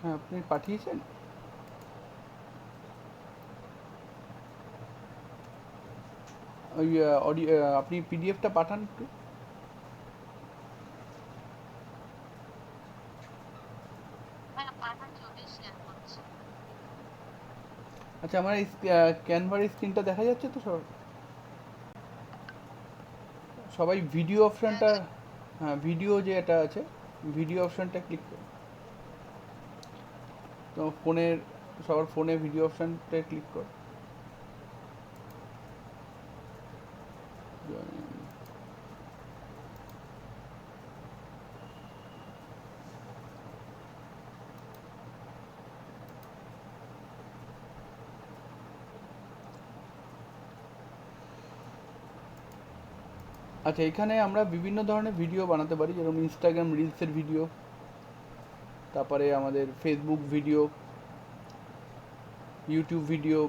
হ্যাঁ, আপনি পাঠিয়েছেন ওই অডিও, আপনি পিডিএফটা পাঠান একটু। আচ্ছা, আমার এই ক্যানভার স্ক্রিনটা দেখা যাচ্ছে তো সব? সবাই ভিডিও অপশানটা, হ্যাঁ ভিডিও যে এটা আছে, ভিডিও অপশানটা ক্লিক করুন। তো ফোনের, সবার ফোনে ভিডিও অপশানটা ক্লিক কর। আচ্ছা, এখানে আমরা বিভিন্ন ধরনের ভিডিও বানাতে পারি, যেরকম ইনস্টাগ্রাম রিলসের ভিডিও, তারপরে আমাদের ফেসবুক ভিডিও, ইউটিউব ভিডিও।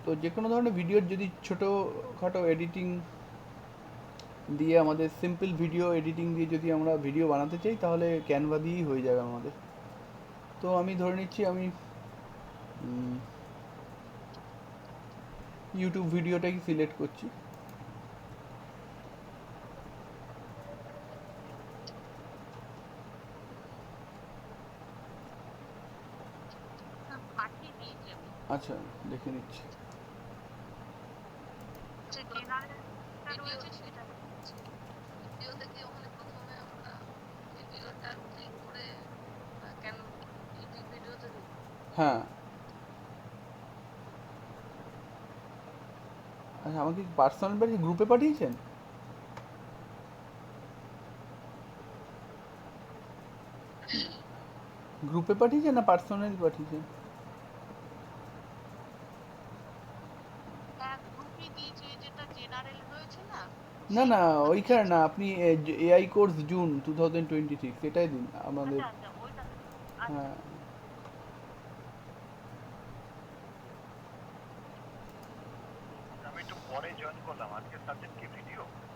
তো যে কোনো ধরনের ভিডিওর যদি ছোটোখাটো এডিটিং দিয়ে, আমাদের সিম্পল ভিডিও এডিটিং দিয়ে যদি আমরা ভিডিও বানাতে চাই, তাহলে ক্যানভা দিয়েই হয়ে যাবে আমাদের। তো আমি ধরে নিচ্ছি আমি ইউটিউব ভিডিওটাই সিলেক্ট করছি। আচ্ছা, দেখে নিচ্ছি। হ্যাঁ। আচ্ছা, আমাকে পার্সোনাল বাড়ি গ্রুপে পাঠিয়েছেন? গ্রুপে পাঠিয়েছেন না পার্সোনালি পাঠিয়েছেন? না না, ওইখানে না, আপনি এআই কোর্স জুন 2026 এটাই দিন আমাদের। হ্যাঁ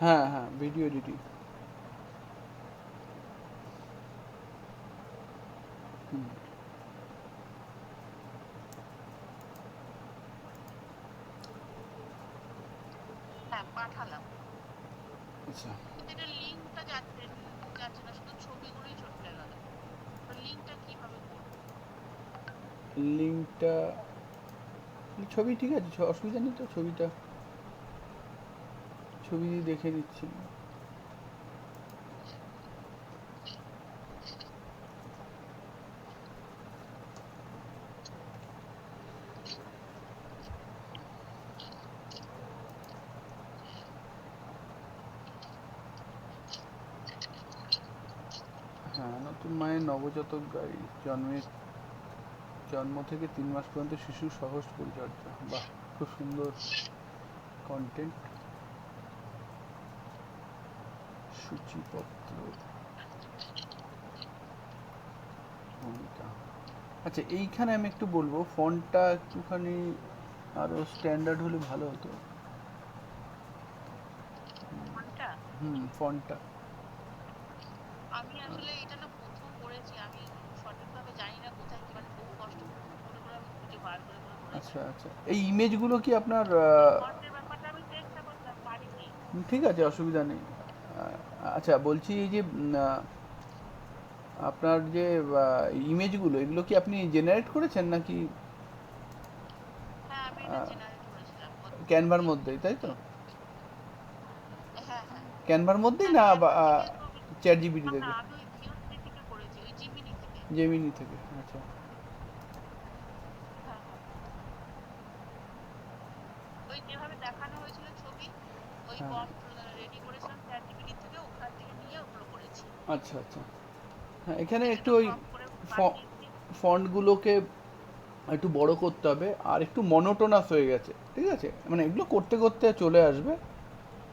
হ্যাঁ হ্যাঁ, ভিডিও এডিটিং। আচ্ছা, লিঙ্কটা, ছবি ঠিক আছে, অসুবিধা নেই তো, ছবিটা ছবি দিয়ে দেখে নিচ্ছি। হ্যাঁ, নতুন মায়ের নবজাতক গাড়ি, জন্ম থেকে 3 মাস পর্যন্ত শিশুর সহজ পরিচর্যা। বাহ, খুব সুন্দর কন্টেন্ট। সূচিপত্র, ভূমিকা। আচ্ছা, এইখানে আমি একটু বলবো, ফন্টটা একটুখানি আরো স্ট্যান্ডার্ড হলে ভালো হতো। ফন্টটা। আচ্ছা আচ্ছা, এই ইমেজগুলো কি আপনার ঠিক আছে, অসুবিধা নেই। আচ্ছা, বলছি এই যে আপনার যে ইমেজগুলো, এগুলো কি আপনি জেনারেট করেছেন নাকি ক্যানভার মধ্যেই, তাই তো? ক্যানভার মধ্যেই না চ্যাট জিপিটি থেকে? জেমিনি থেকে, আচ্ছা। হ্যাঁ, আচ্ছা আচ্ছা। হ্যাঁ, এখানে একটু ওই ফন্টগুলোকে একটু বড় করতে হবে, আর একটু মনোটোনাস হয়ে গেছে, ঠিক আছে? মানে এগুলো করতে করতে চলে আসবে,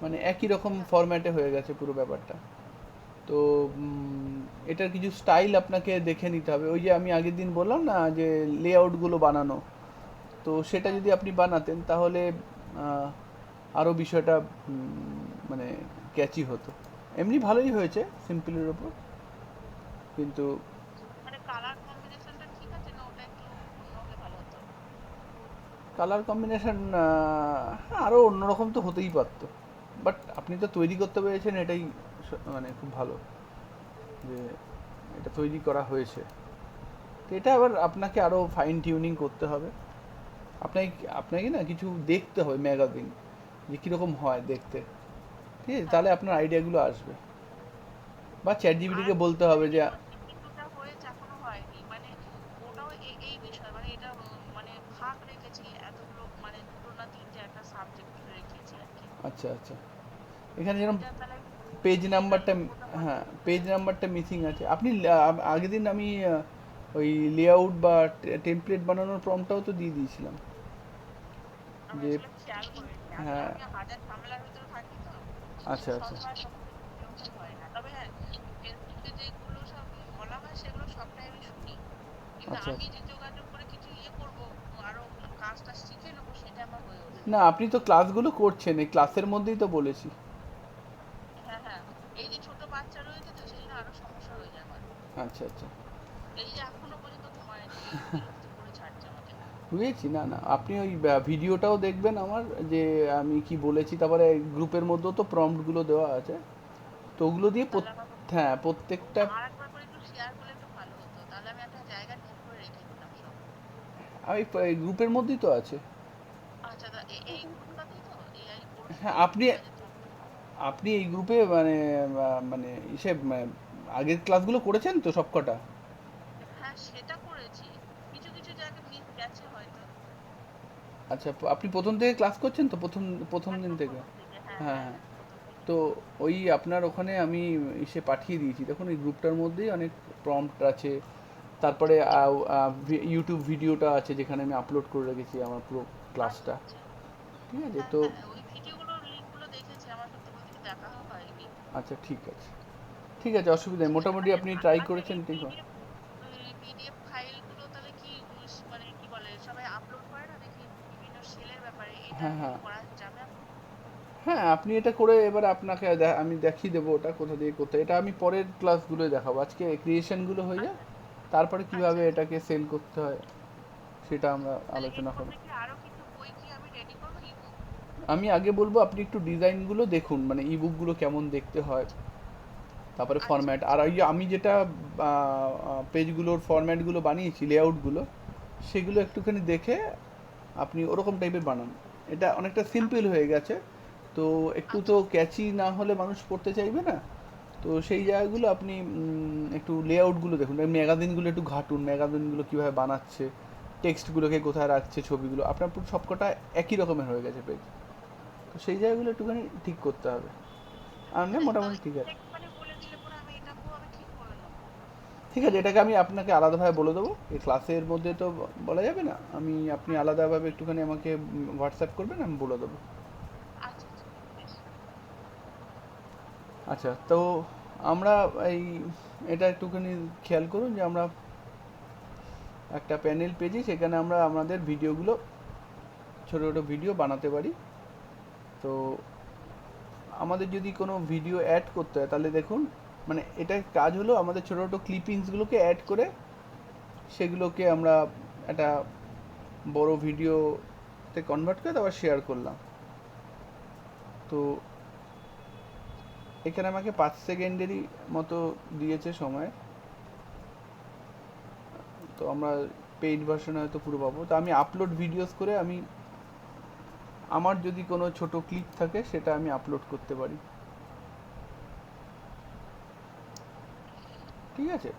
মানে একই রকম ফরম্যাটে হয়ে গেছে পুরো ব্যাপারটা। তো এটার কিছু স্টাইল আপনাকে দেখে নিতে হবে। ওই যে আমি আগের দিন বললাম না যে লেআউটগুলো বানানো, তো সেটা যদি আপনি বানাতেন, তাহলে আরও বিষয়টা মানে ক্যাচি হতো। এমনি ভালোই হয়েছে সিম্পলের ওপর, কিন্তু কালার কম্বিনেশন আরও অন্যরকম তো হতেই পারতো, বাট আপনি তো তৈরি করতে পেরেছেন, এটাই মানে খুব ভালো যে এটা তৈরি করা হয়েছে। তো এটা আবার আপনাকে আরও ফাইন টিউনিং করতে হবে। আপনাকে আপনাকে না কিছু দেখতে হবে ম্যাগাজিন, যে কীরকম হয় দেখতে, ঠিক আছে? হ্যাঁ তাহলে আপনার আইডিয়াগুলো আসবে। বা চ্যাট আর জিপিটিকে বলতে যেটা হবে যে কিছুটা হয়েছে এখনো হয়নি, মানে ওটাও এই বিষয়, মানে এটা মানে ভাগ রেখেছি এতগুলো, মানে দুটো না তিনটে একটা সাবজেক্ট রেখেছি আর কি। আচ্ছা আচ্ছা, এখানে যেরকম এটা তাহলে পেজ দিয়ে তাহলে নাম্বারটা, ওটা হ্যাঁ পাঠিয়ে দিতে পেজ হবে। নাম্বারটা মিসিং আছে। আপনি আগের দিন আমি ওই লেআউট বা টেমপ্লেট বানানোর প্রম্পটটাও তো দিয়ে দিয়েছিলাম আমি যে, আসলে খেয়াল করিনি, আসলে হ্যাঁ আমি হাজার ঝামেলার ভিতরে থাকি তো, আচ্ছা আচ্ছা সবসময় সমস্ত কিছু দিয়ে ওঠাই হয় না। তবে হ্যাঁ, ফেসবুকে যেগুলো সব বলা হয় সেগুলো সবটাই আমি শুনি, কিন্তু আচ্ছা আমি আচ্ছা। যে যোগাযোগ করে কিছু করব, আরো কাজটা শিখে নেবো, সেটা আমার হয়ে ওঠে না না। আপনি তো ক্লাসগুলো করছেন, এই ক্লাসের মধ্যেই তো বলেছি। হ্যাঁ হ্যাঁ, এই যে ছোট বাচ্চা রয়েছে তো সেই জন্য আরো সমস্যা হয়ে যায় আমার। আচ্ছা আচ্ছা, এই যে এখনো পর্যন্ত ঘুমায়নি, এই বিরক্ত করে ছাড়ছে আমাকে। বুঝেছি। না না, আপনি ওই ভিডিওটাও দেখবেন আমার, যে আমি কি বলেছি, তারপরে গ্রুপের মধ্যেও তো প্রম্পটগুলো দেওয়া আছে, তো ওগুলো দিয়ে তাহলে আমার হ্যাঁ প্রত্যেকটা, আর একবার করে একটু শেয়ার করলে একটু ভালো হতো, তাহলে আমি একটা জায়গায় নোট করে রেখে দিতাম সব। আমি এই গ্রুপের মধ্যেই তো আছে। আচ্ছা, এই গ্রুপটাতেই তো এআই কোর্স হ্যাঁ আপনি 2026। আপনি এই গ্রুপে মানে মানে ইসে আগের ক্লাসগুলো করেছেন তো সবকটা? হ্যাঁ সেটা করেছি, কিছু কিছু জায়গায় মিস গেছে হয়তো। আচ্ছা, আপনি প্রথম থেকে ক্লাস করছেন তো, প্রথম প্রথম দিন একদম থেকে? প্রথম থেকে, হ্যাঁ হ্যাঁ হ্যাঁ হ্যাঁ। হ্যাঁ, প্রথম থেকে। তো ওই আপনার ওখানে আমি এসে পাঠিয়ে দিয়েছি, দেখুন এই গ্রুপটার মধ্যেই অনেক প্রম্পট আছে। আচ্ছা তারপরে আচ্ছা ইউটিউব ভিডিওটা আছে যেখানে আমি আপলোড করে রেখেছি আমার পুরো আচ্ছা ক্লাসটা, আচ্ছা। ঠিক আছে হ্যাঁ তো। হ্যাঁ, ওই ভিডিওগুলোর লিঙ্কগুলো দেখেছি, আমার সত্যি বলতে কি দেখা হয়নি। আচ্ছা ঠিক আছে, ঠিক আছে, অসুবিধা নেই, ঠিক আছে, মোটামুটি আচ্ছা আপনি ট্রাই আচ্ছা, করেছেন, এই ঠিক আছে। পিডিএফ, পিডিএফ ফাইলগুলো তাহলে কি মানে কি বলে সবাই আপলোড করে না দেখি বিভিন্ন সেলের ব্যাপারে, এটা হ্যাঁ কি হ্যাঁ করা যাবে এখন? হ্যাঁ, আপনি এটা করে এবার আপনাকে আমি দেখিয়ে দেবো ওটা কোথা দিয়ে করতে হয়। এটা আমি পরের ক্লাসগুলোয় দেখাবো, আজকে ক্রিয়েশনগুলো হয়ে যাক, আচ্ছা তারপরে আচ্ছা কিভাবে আচ্ছা। এটাকে সেল করতে হয় সেটা আমরা তাহলে এর আলোচনা করব। মধ্যে কি আরো কিছু বই কি আমি রেডি করবো, ইবুক? আমি আগে বলবো আপনি একটু ডিজাইনগুলো দেখুন, মানে ইবুকগুলো কেমন দেখতে হয়, তারপরে আচ্ছা ফরম্যাট, আর আচ্ছা ওই যে আমি যেটা পেজগুলোর ফরম্যাটগুলো বানিয়েছি, লেআউটগুলো, সেগুলো একটুখানি দেখে আপনি ওরকম টাইপের বানান। এটা অনেকটা সিম্পল আচ্ছা হয়ে গেছে, তো একটু তো আচ্ছা ক্যাচি না হলে মানুষ পড়তে চাইবে না। তো সেই জায়গাগুলো আপনি একটু লেআউটগুলো দেখুন, ম্যাগাজিনগুলো একটু ঘাটুন, ম্যাগাজিনগুলো কীভাবে বানাচ্ছে, টেক্সটগুলোকে কোথায় রাখছে, ছবিগুলো আপনার পুরো সবকটা একই রকমের হয়ে গেছে পেজ, তো সেই জায়গাগুলো একটুখানি ঠিক করতে হবে। আর না মানে মোটামুটি ঠিক এটা আছে। একটুখানি বলে দিলে পরে আমি এটাকেও আমি ঠিক করে নেবো। ঠিক আছে, এটাকে আমি আপনাকে আলাদাভাবে বলে দেবো, এই ক্লাসের মধ্যে তো বলা যাবে না, আপনি আলাদাভাবে একটুখানি আমাকে হোয়াটসঅ্যাপ করবেন, আমি বলে দেবো। আচ্ছা আচ্ছা, বেশ। আচ্ছা, তো আমরা এই এটা একটুখানি খেয়াল করুন যে আমরা একটা প্যানেল পেজে, সেখানে আমরা আমাদের ভিডিওগুলো, ছোটো ছোটো ভিডিও বানাতে পারি। তো আমাদের যদি কোনো ভিডিও অ্যাড করতে হয় তাহলে দেখুন, মানে এটার কাজ হলো আমাদের ছোটো ছোটো ক্লিপিংসগুলোকে অ্যাড করে সেগুলোকে আমরা একটা বড় ভিডিওতে কনভার্ট করে তারপর শেয়ার করলাম। তো এখানে আমাকে 5 সেকেন্ডেরই মতো দিয়েছে সময়, তো আমরা পেইড ভার্সনে হয়তো পুরো পাবো। তো আমি আপলোড ভিডিওস করে আমি আমার যদি কোনো ছোট ক্লিপ থাকে সেটা আমি আপলোড করতে পারি, ঠিক আছে?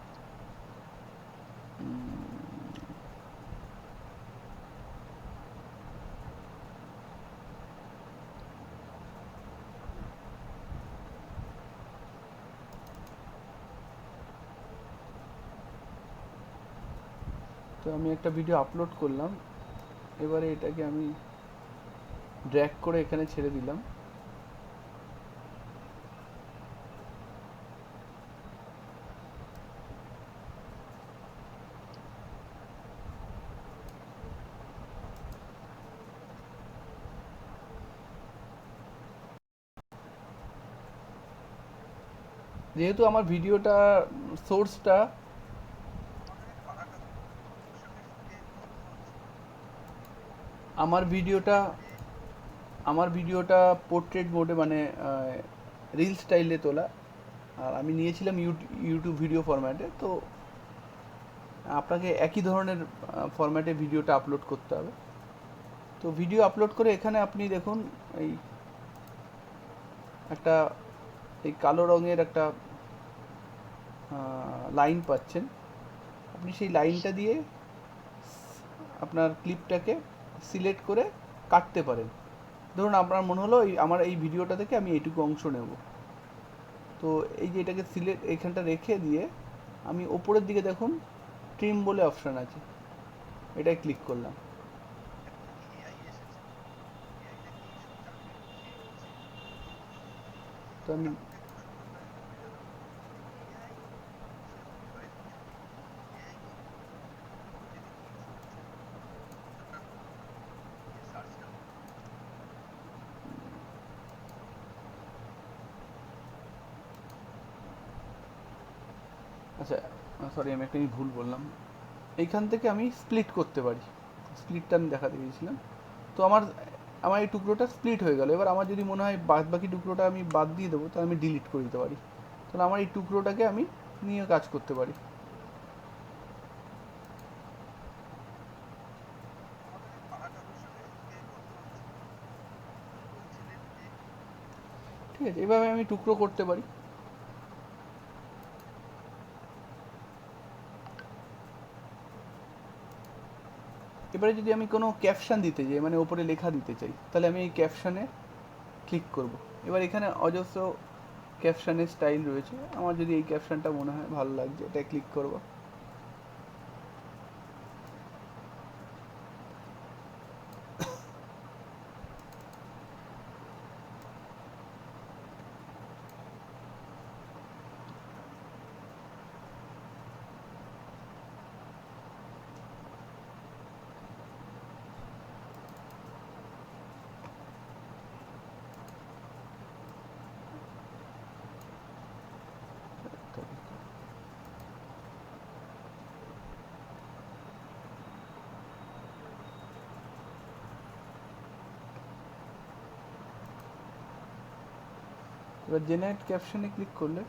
তো আমি একটা ভিডিও আপলোড করলাম, এবারে এটাকে আমি ড্র্যাগ করে এখানে ছেড়ে দিলাম। যেহেতু আমার ভিডিওটা সোর্সটা, আমার ভিডিওটা পোর্ট্রেট মোডে মানে রিল স্টাইলে তোলা, আর আমি নিয়েছিলাম ইউটিউব ভিডিও ফরম্যাটে। তো আপনাকে একই ধরনের ফরম্যাটে ভিডিওটা আপলোড করতে হবে। তো ভিডিও আপলোড করে এখানে আপনি দেখুন এই একটা এই কালো রঙের একটা লাইন পাচ্ছেন। আপনি সেই লাইনটা দিয়ে আপনার ক্লিপটাকে সিলেক্ট করে কাটতে পারেন। ধরুন আপনার মনে হলো আমার এই ভিডিওটা থেকে আমি এইটুকু অংশ নেব। তো এই যে এটাকে সিলেক্ট এইখানটা রেখে দিয়ে আমি ওপরের দিকে দেখুন ট্রিম বলে অপশান আছে, এটাই ক্লিক করলাম। তো আমি আচ্ছা, সরি আমি একটা ভুল বললাম। এইখান থেকে আমি স্প্লিট করতে পারি, স্প্লিটটা আমি দেখাতে গিয়েছিলাম। তো আমার আমার এই টুকরোটা স্প্লিট হয়ে গেল। এবার আমার যদি মনে হয় বাদ বাকি টুকরোটা আমি বাদ দিয়ে দেবো, তাহলে আমি ডিলিট করে দিতে পারি। তাহলে আমার এই টুকরোটাকে আমি নিয়ে কাজ করতে পারি। ঠিক আছে, এভাবে আমি টুকরো করতে পারি। এবারে যদি আমি কোনো ক্যাপশন দিতে চাই, মানে ওপরে লেখা দিতে চাই, তাহলে আমি এই ক্যাপশনে ক্লিক করব। এবার এখানে অজস্র ক্যাপশনের স্টাইল রয়েছে। আমার যদি এই ক্যাপশনটা মনে হয় ভালো লাগছে, এটা ক্লিক করব। এবার জেনারেট ক্যাপশনে ক্লিক করলে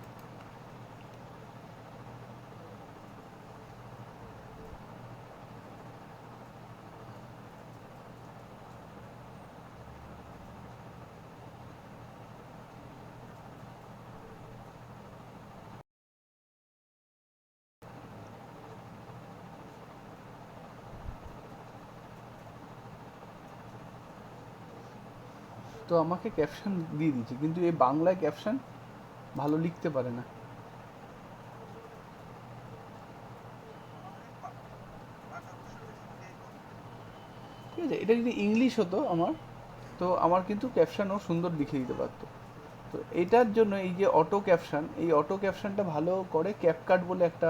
তো আমাকে ক্যাপশন দিয়ে দিচ্ছে, কিন্তু এই বাংলায় ক্যাপশন ভালো লিখতে পারে না। ঠিক আছে, এটা যদি ইংলিশ হতো আমার, তো আমার কিন্তু ক্যাপশনও সুন্দর লিখে দিতে পারতো। তো এটার জন্য এই যে অটো ক্যাপশন, এই অটো ক্যাপশনটা ভালো করে ক্যাপকাট বলে একটা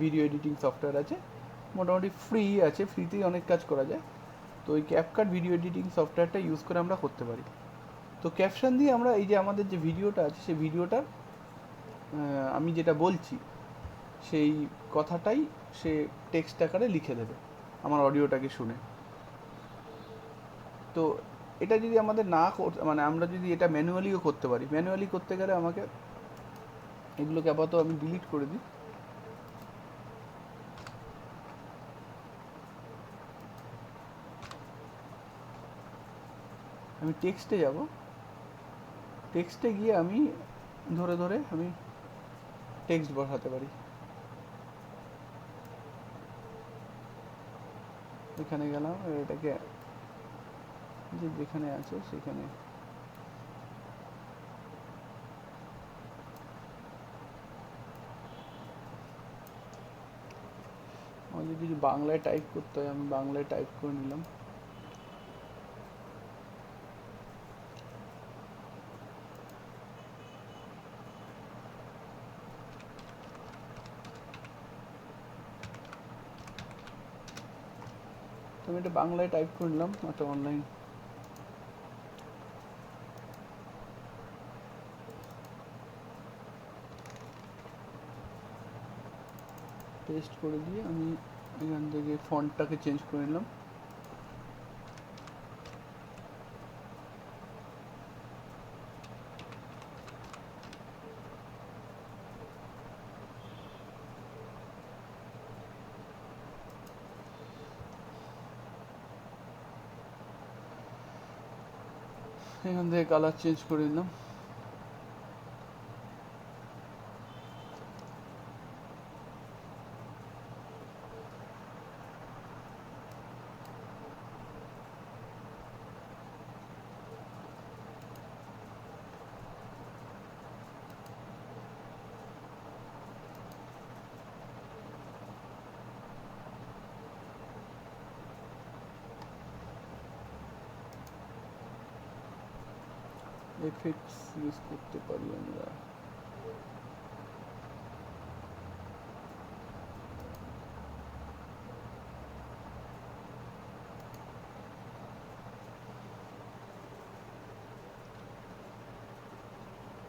ভিডিও এডিটিং সফটওয়্যার আছে, মোটামুটি ফ্রি আছে, ফ্রিতেই অনেক কাজ করা যায়। তো ওই ক্যাপকাট ভিডিও এডিটিং সফটওয়্যারটা ইউজ করে আমরা করতে পারি। তো ক্যাপশন দিয়ে আমরা এই যে আমাদের যে ভিডিওটা আছে, সেই ভিডিওটার আমি যেটা বলছি সেই কথাটাই সে টেক্সট আকারে লিখে দেবে আমার অডিওটাকে শুনে। তো এটা যদি আমাদের না মানে আমরা যদি এটা ম্যানুয়ালিও করতে পারি, ম্যানুয়ালি করতে গেলে আমাকে এগুলোকে আপাতত আমি ডিলিট করে দিই। আমি টেক্সটে যাব, টেক্সটে গিয়ে আমি ধরে ধরে আমি টেক্সট বসাতে পারি। এখানে গেলাম, এটাকে যেখানে আছে সেখানে আমার যদি বাংলায় টাইপ করতে হয়, আমি বাংলায় টাইপ করে নিলাম। তো আমি এটা বাংলায় টাইপ করে নিলাম, একটা অনলাইন পেস্ট করে দিয়ে আমি এখান থেকে ফন্টটাকে চেঞ্জ করে নিলাম। এখান থেকে কালার চেঞ্জ করে নিলাম। এফেক্টস ইউজ করতে পারি আমরা।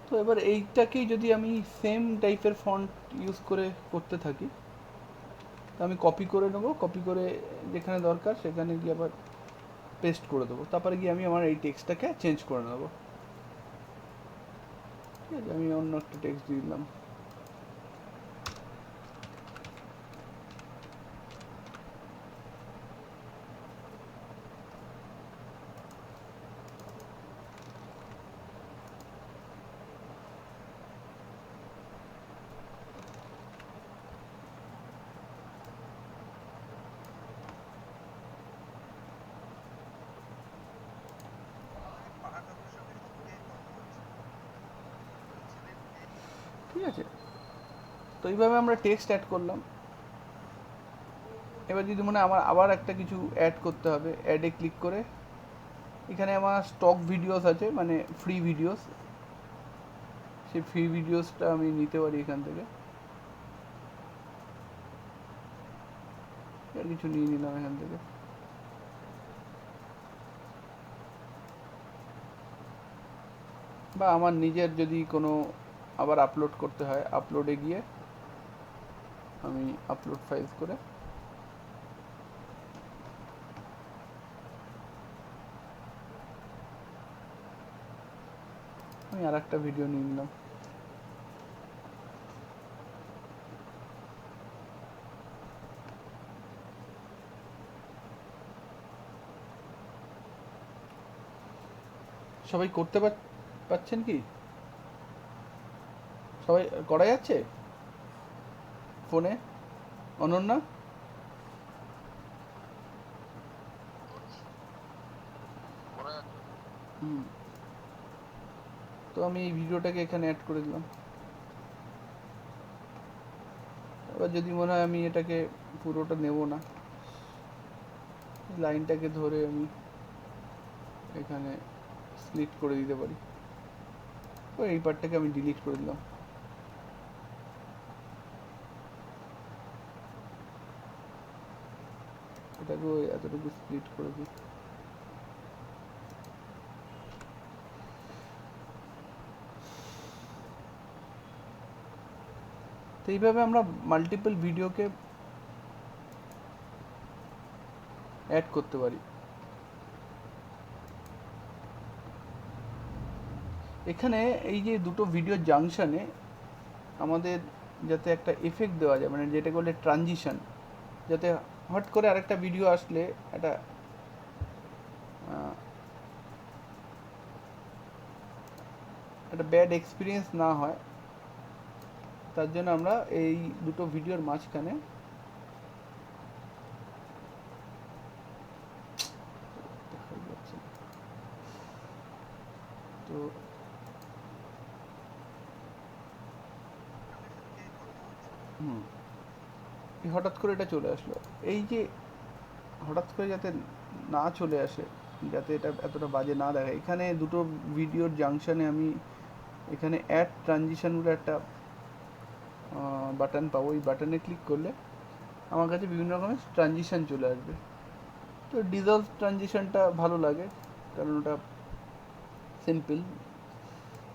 তো এবার এইটাকেই যদি আমি সেম টাইপের ফন্ট ইউজ করে করতে থাকি, তো আমি কপি করে নেবো, কপি করে যেখানে দরকার সেখানে গিয়ে আবার পেস্ট করে দেবো, তারপরে গিয়ে আমি আমার এই টেক্সটটাকে চেঞ্জ করে নেবো। ঠিক আছে, আমি অন্য একটা টেক্সট দিয়ে দিলাম। ঠিক আছে, তো এইভাবে আমরা টেক্সট অ্যাড করলাম। এবার যদি মনে হয় আমার আবার একটা কিছু অ্যাড করতে হবে, অ্যাডে ক্লিক করে এখানে আমার স্টক ভিডিওস আছে, মানে ফ্রি ভিডিওস, সেই ফ্রি ভিডিওসটা আমি নিতে পারি এখান থেকে। আর কিছু নিয়ে নিলাম এখান থেকে। বা আমার নিজের যদি কোনো আবার আপলোড করতে হয়, আপলোডে গিয়ে আমি আপলোড ফাইলস করে আমি আর একটা ভিডিও নিয়ে নিলাম। সবাই করতে পারছেন কি? সবাই করা যাচ্ছে ফোনে? অনন্যা? হুম, তো আমি এই ভিডিওটাকে এখানে অ্যাড করে দিলাম। এবার যদি মনে হয় আমি এটাকে পুরোটা নেব না, লাইনটাকে ধরে আমি এখানে স্প্লিট করে দিতে পারি। তো এই পার্টটাকে আমি ডিলিট করে দিলাম। এটাকেও এতটুকু স্প্লিট করে দিই। তো এইভাবে আমরা মাল্টিপল ভিডিওকে অ্যাড করতে পারি। এখানে এই যে দুটো ভিডিও জাংশনে আমাদের যাতে একটা এফেক্ট দেওয়া যায়, মানে যেটা বলে ট্রানজিশন, যাতে হট করে আরেকটা ভিডিও আসলে একটা একটা ব্যাড এক্সপিরিয়েন্স না হয়, তার জন্য আমরা এই দুটো ভিডিওর মাঝখানে তো হুম, হঠাৎ করে এটা চলে আসলো। এই যে হঠাৎ করে যাতে না চলে আসে, যাতে এটা এতটা বাজে না দেখায়, এখানে দুটো ভিডিওর জাংশনে আমি এখানে অ্যাড ট্রানজিশন বলে একটা বাটন পাবো। ওই বাটনে ক্লিক করলে আমার কাছে বিভিন্ন রকমের ট্রানজিশন চলে আসবে। তো ডিজলভ ট্রানজিশনটা ভালো লাগে, কারণ ওটা সিম্পল।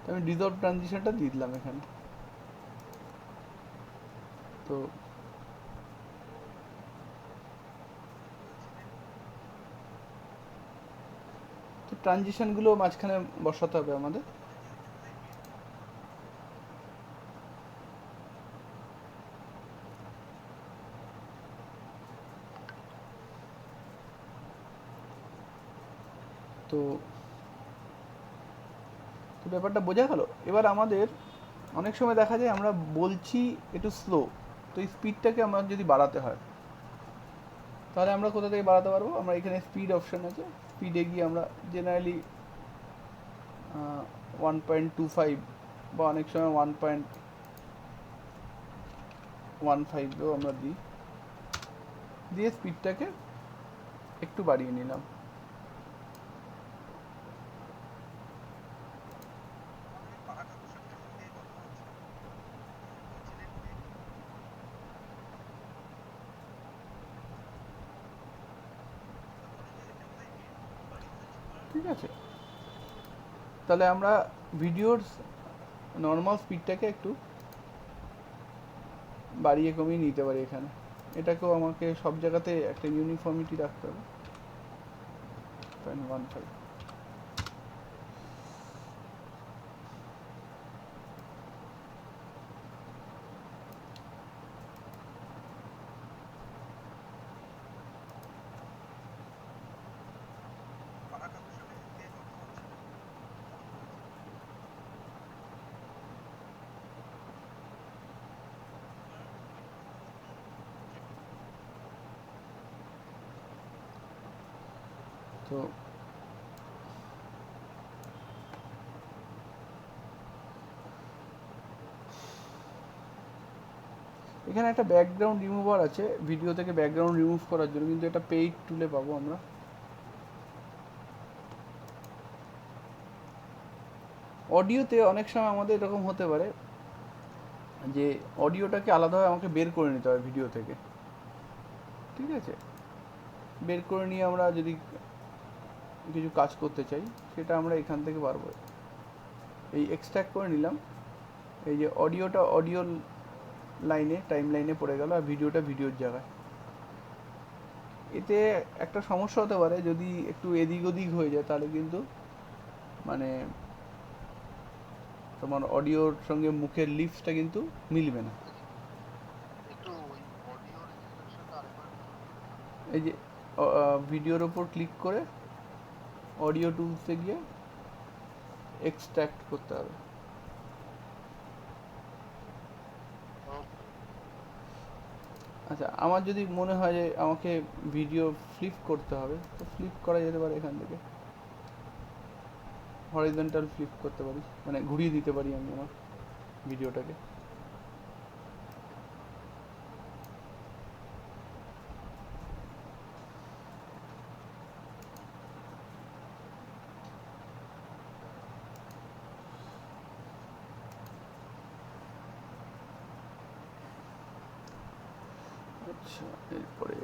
তো আমি ডিজলভ ট্রানজিশনটা দিয়ে দিলাম এখানে। তো তো ট্রানজিশনগুলো মাঝখানে বসাতে হবে আমাদের। তো তো ব্যাপারটা বোঝা গেল। এবার আমাদের অনেক সময় দেখা যায় আমরা বলছি একটু স্লো, তো এই স্পিডটাকে আমার যদি বাড়াতে হয়, তাহলে আমরা কোথা থেকে বাড়াতে পারবো? আমরা এখানে স্পিড অপশন আছে, স্পিডে গিয়ে আমরা জেনারেলি 1.25 বা অনেক সময় 1.15ও আমরা দিই, দিয়ে স্পিডটাকে একটু বাড়িয়ে নিলাম। ঠিক আছে, তাহলে আমরা ভিডিওর নর্মাল স্পিডটাকে একটু বাড়িয়ে কমিয়ে নিতে পারি এখানে। এটাকেও আমাকে সব জায়গাতে একটা ইউনিফর্মিটি রাখতে হবে। 0.15। তো এখানে একটা ব্যাকগ্রাউন্ড রিমুভার আছে ভিডিও থেকে ব্যাকগ্রাউন্ড রিমুভ করার জন্য, কিন্তু এটা পেইড টুলে পাবো আমরা। অডিওতে অনেক সময় আমাদের এরকম হতে পারে যে অডিওটাকে আলাদাভাবে আমাকে বের করে নিতে হয় ভিডিও থেকে। ঠিক আছে, বের করে নিয়ে আমরা যদি কিছু কাজ করতে চাই, সেটা আমরা এখান থেকে পারবো। এই এক্সট্র্যাক্ট করে নিলাম, এই যে অডিওটা অডিও লাইনে টাইম লাইনে পড়ে গেল, আর ভিডিওটা ভিডিওর জায়গায়। এতে একটা সমস্যা হতে পারে, যদি একটু এদিক ওদিক হয়ে যায় তাহলে কিন্তু মানে তোমার অডিওর সঙ্গে মুখের লিপসটা কিন্তু মিলবে না। এই যে ভিডিওর ওপর ক্লিক করে অডিও টুলসে গিয়ে এক্সট্র্যাক্ট করতে হবে। আচ্ছা, আমার যদি মনে হয় যে আমাকে ভিডিও ফ্লিপ করতে হবে, তো ফ্লিপ করা যেতে পারে এখান থেকে। হরিজন্টাল ফ্লিপ করতে পারি, মানে ঘুরিয়ে দিতে পারি আমি আমার ভিডিওটাকে। আচ্ছা, এরপরে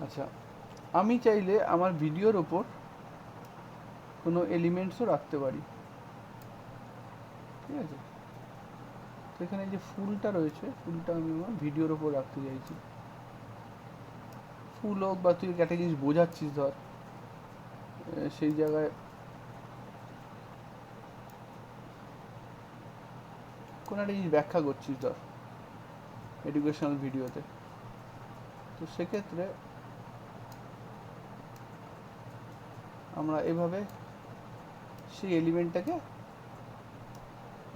আচ্ছা, আমি চাইলে আমার ভিডিওর ওপর কোনো এলিমেন্টসও রাখতে পারি। ঠিক আছে, তো এখানে যে ফুলটা রয়েছে, ফুলটা আমি আমার ভিডিওর ওপর রাখতে চাইছি। ফুল হোক, বা তুই একটা জিনিস বোঝাচ্ছিস ধর, সেই জায়গায় কোনো একটা জিনিস ব্যাখ্যা করছিস ধর এডুকেশনাল ভিডিওতে, তো সেক্ষেত্রে আমরা এভাবে সেই এলিমেন্টটাকে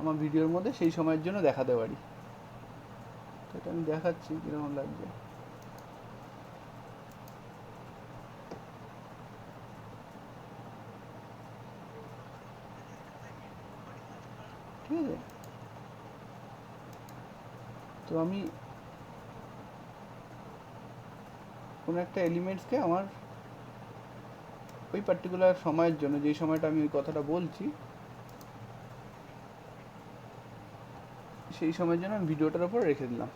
আমার ভিডিওর মধ্যে সেই সময়ের জন্য দেখাতে পারি। তো এটা আমি দেখাচ্ছি কীরকম লাগবে। ঠিক আছে, তো আমি কোনো একটা এলিমেন্টসকে আমার ওই পার্টিকুলার সময়ের জন্য, যেই সময়টা আমি ওই কথাটা বলছি, সেই সময়ের জন্য আমি ভিডিওটার ওপর রেখে দিলাম।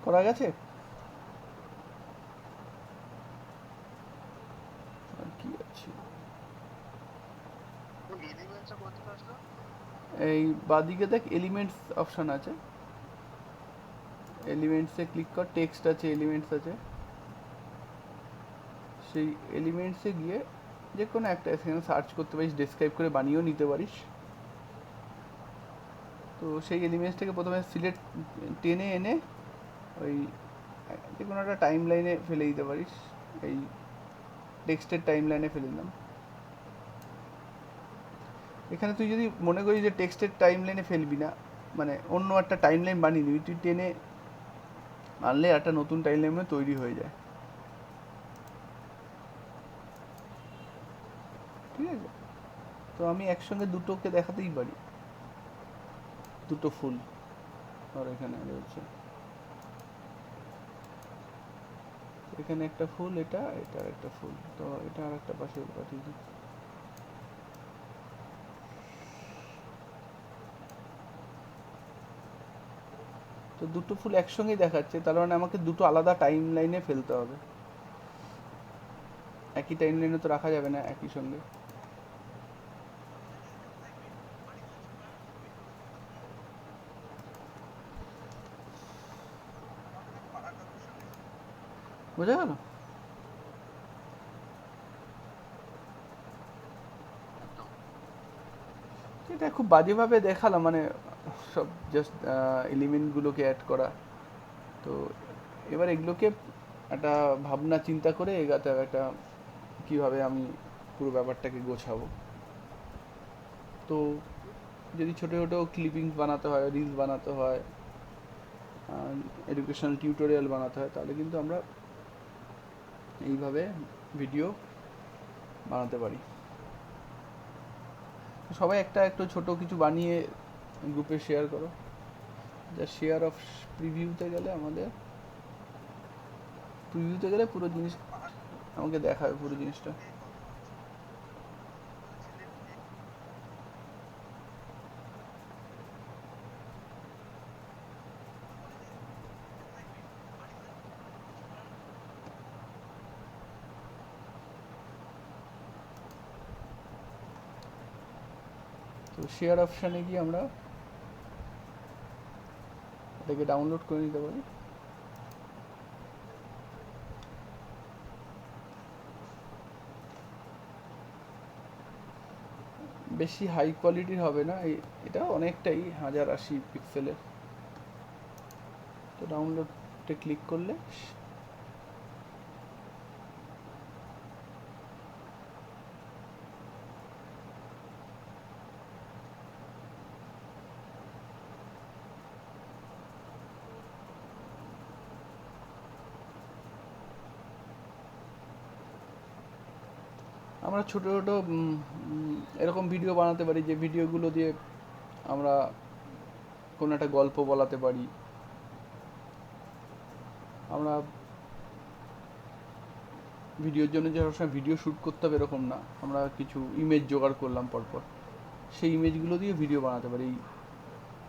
করা গেছে? আর কি আছে এই বাদিকে দেখ এলিমেন্টস অপশন আছে, এলিমেন্টসে ক্লিক কর, টেক্সট আছে, এলিমেন্টস আছে, সেই এলিমেন্টসে গিয়ে যে কোনো একটা সেখানে সার্চ করতে পারিস, ডেসক্রাইব করে বানিয়েও নিতে পারিস। তো সেই এলিমেন্টসটাকে প্রথমে সিলেক্ট টেনে এনে ওই যে কোনো একটা টাইম লাইনে ফেলে দিতে পারিস, এই টেক্সটের টাইম লাইনে ফেলে দিলাম। এখানে তুই যদি মনে করিস যে টেক্সটের টাইম লাইনে ফেলবি না, মানে অন্য একটা টাইম লাইন বানিয়ে নিবি, তুই টেনে আনলে একটা নতুন টাইম লাইন তৈরি হয়ে যায়, ঠিক আছে? তো আমি একসঙ্গে দুটোকে দেখাতেই পারি, দুটো ফুল আর এখানে রয়েছে, এখানে একটা ফুল, এটা এটা আর একটা ফুল, তো এটা আর একটা পাশে পাঠিয়ে দিই। তো দুটো ফুল একসঙ্গেই দেখাচ্ছে, তার মানে আমাকে দুটো আলাদা টাইম লাইনে ফেলতে হবে, একই টাইম লাইনে তো রাখা যাবে না একই সঙ্গে। বোঝা গেল? এটা খুব বাজেভাবে দেখালাম, মানে সব জাস্ট এলিমেন্টগুলোকে অ্যাড করা। তো এবার এগুলোকে একটা ভাবনা চিন্তা করে এগাতে হবে, একটা কীভাবে আমি পুরো ব্যাপারটাকে গোছাবো। তো যদি ছোটো ছোটো ক্লিপিংস বানাতে হয়, রিলস বানাতে হয়, এডুকেশনাল টিউটোরিয়াল বানাতে হয়, তাহলে কিন্তু আমরা এইভাবে ভিডিও বানাতে পারি। সবাই একটা একটু ছোট কিছু বানিয়ে গ্রুপে শেয়ার করো। যা শেয়ার অফ প্রিভিউতে গেলে আমাদের, প্রিভিউতে গেলে পুরো জিনিস আমাকে দেখাবে, পুরো জিনিসটা। তো শেয়ার অপশানে গিয়ে আমরা এটাকে ডাউনলোড করে নিতে পারি। বেশি হাই কোয়ালিটির হবে না, এটা অনেকটাই 1080 পিক্সেলের। তো ডাউনলোডে ক্লিক করলে আমরা ছোটো ছোটো এরকম ভিডিও বানাতে পারি, যে ভিডিওগুলো দিয়ে আমরা কোনো একটা গল্প বলাতে পারি। আমরা ভিডিওর জন্য যে সবসময় ভিডিও শ্যুট করতে হবে এরকম না, আমরা কিছু ইমেজ জোগাড় করলাম পরপর, সেই ইমেজগুলো দিয়ে ভিডিও বানাতে পারি।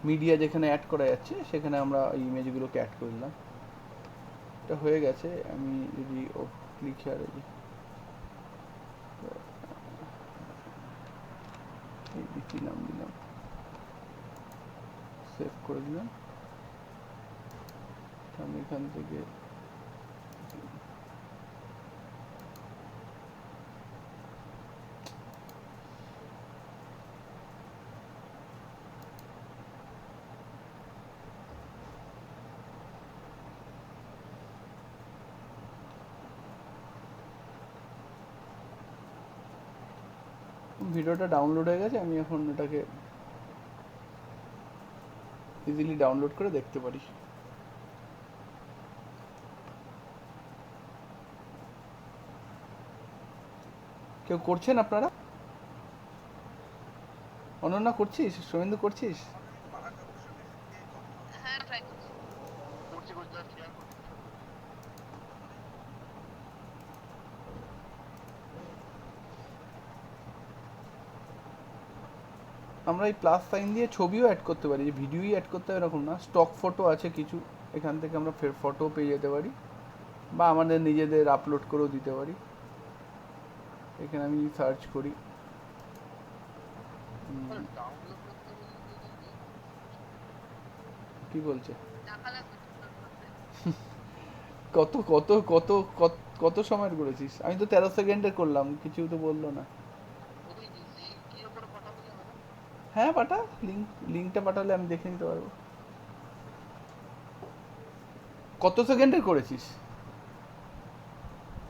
মিডিয়া যেখানে অ্যাড করা যাচ্ছে সেখানে আমরা এই ইমেজগুলোকে অ্যাড করে দিলাম। এটা হয়ে গেছে। আমি যদি ক্লিক হিয়ার এই নাম দিলাম, সেভ করে দিলাম। আমি এখান থেকে ভিডিওটা ডাউনলোড হয়ে গেছে, আমি এখন এটাকে ইজিলি ডাউনলোড করে দেখতে পারি। কেউ করছেন আপনারা? অনন্যা করছিস? শুভেন্দু করছিস? হ্যাঁ ট্রাই করছি। আমরা এই প্লাস সাইন দিয়ে ছবিও অ্যাড করতে পারি, যে ভিডিওই অ্যাড করতে হবে এরকম না, স্টক ফটো আছে কিছু, এখান থেকে আমরা ফের ফটো পেয়ে যেতে পারি, বা আমাদের নিজেদের আপলোড করেও দিতে পারি। এখানে আমি সার্চ করি, ডাউনলোড করতে বললে তো এটা নেই। কি বলছে, টাকা লাগবে download করতে। কত কত কত কত কত সময়ের করেছিস? আমি তো 13 সেকেন্ডের করলাম, কিছু তো বললো না। ওই লিঙ্ক কি করে পাঠাবো জানো না? হ্যাঁ পাঠা, লিঙ্কটা পাঠালে আমি দেখে নিতে পারবো। কত সেকেন্ডের করেছিস?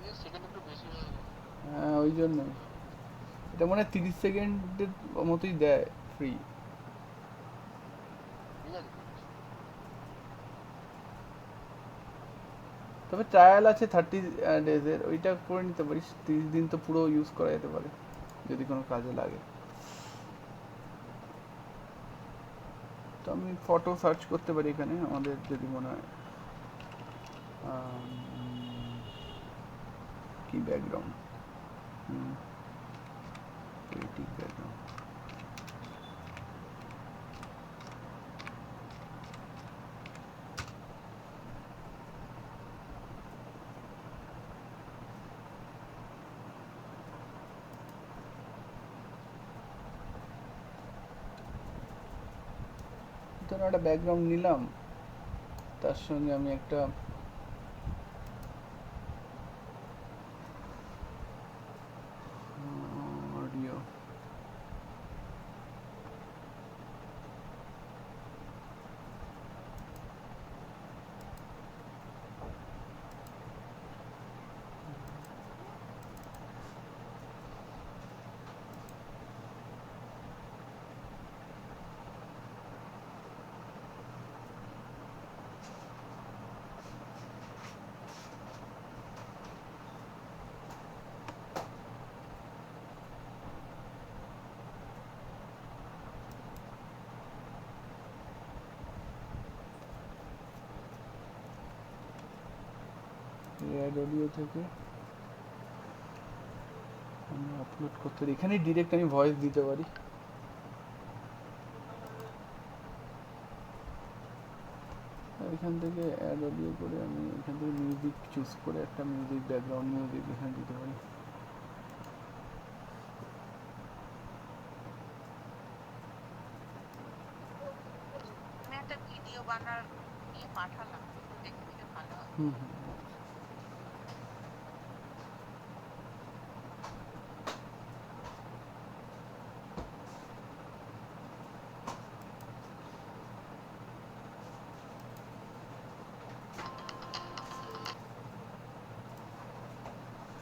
এই সেকেন্ড একটু বেশি হয়ে গেল। হ্যাঁ ওই জন্যই, এটা মনে হয় 30 সেকেন্ডের মতোই দেয় ফ্রি। ঠিক আছে করছি। তবে ট্রায়াল আছে 30 ডেজের, ওইটা করে নিতে পারিস, 30 দিন তো পুরো ইউজ করা যেতে পারে যদি কোনো কাজে লাগে। তো আমি ফটো সার্চ করতে পারি এখানে আমাদের, যদি মনে হয় কি ব্যাকগ্রাউন্ড, ক্রিয়েটিভ ব্যাকগ্রাউন্ড। ধরো একটা ব্যাকগ্রাউন্ড নিলাম, তার সঙ্গে আমি একটা অডিও, অ্যাড অডিও থেকে আমি আপলোড করতে পারি, এখানেই ডিরেক্ট আমি ভয়েস দিতে পারি। আর এখান থেকে অ্যাড অডিও করে আমি এখান থেকে মিউজিক চুজ করে একটা মিউজিক, ব্যাকগ্রাউন্ড মিউজিক এখানে দিতে পারি। আমি একটা ভিডিও বানার নিয়ে পাঠালাম, দেখে দিলে ভালো হয়। হুম হুম।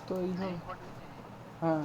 তো এইভাবে, লিঙ্ক পাঠিয়েছি। হ্যাঁ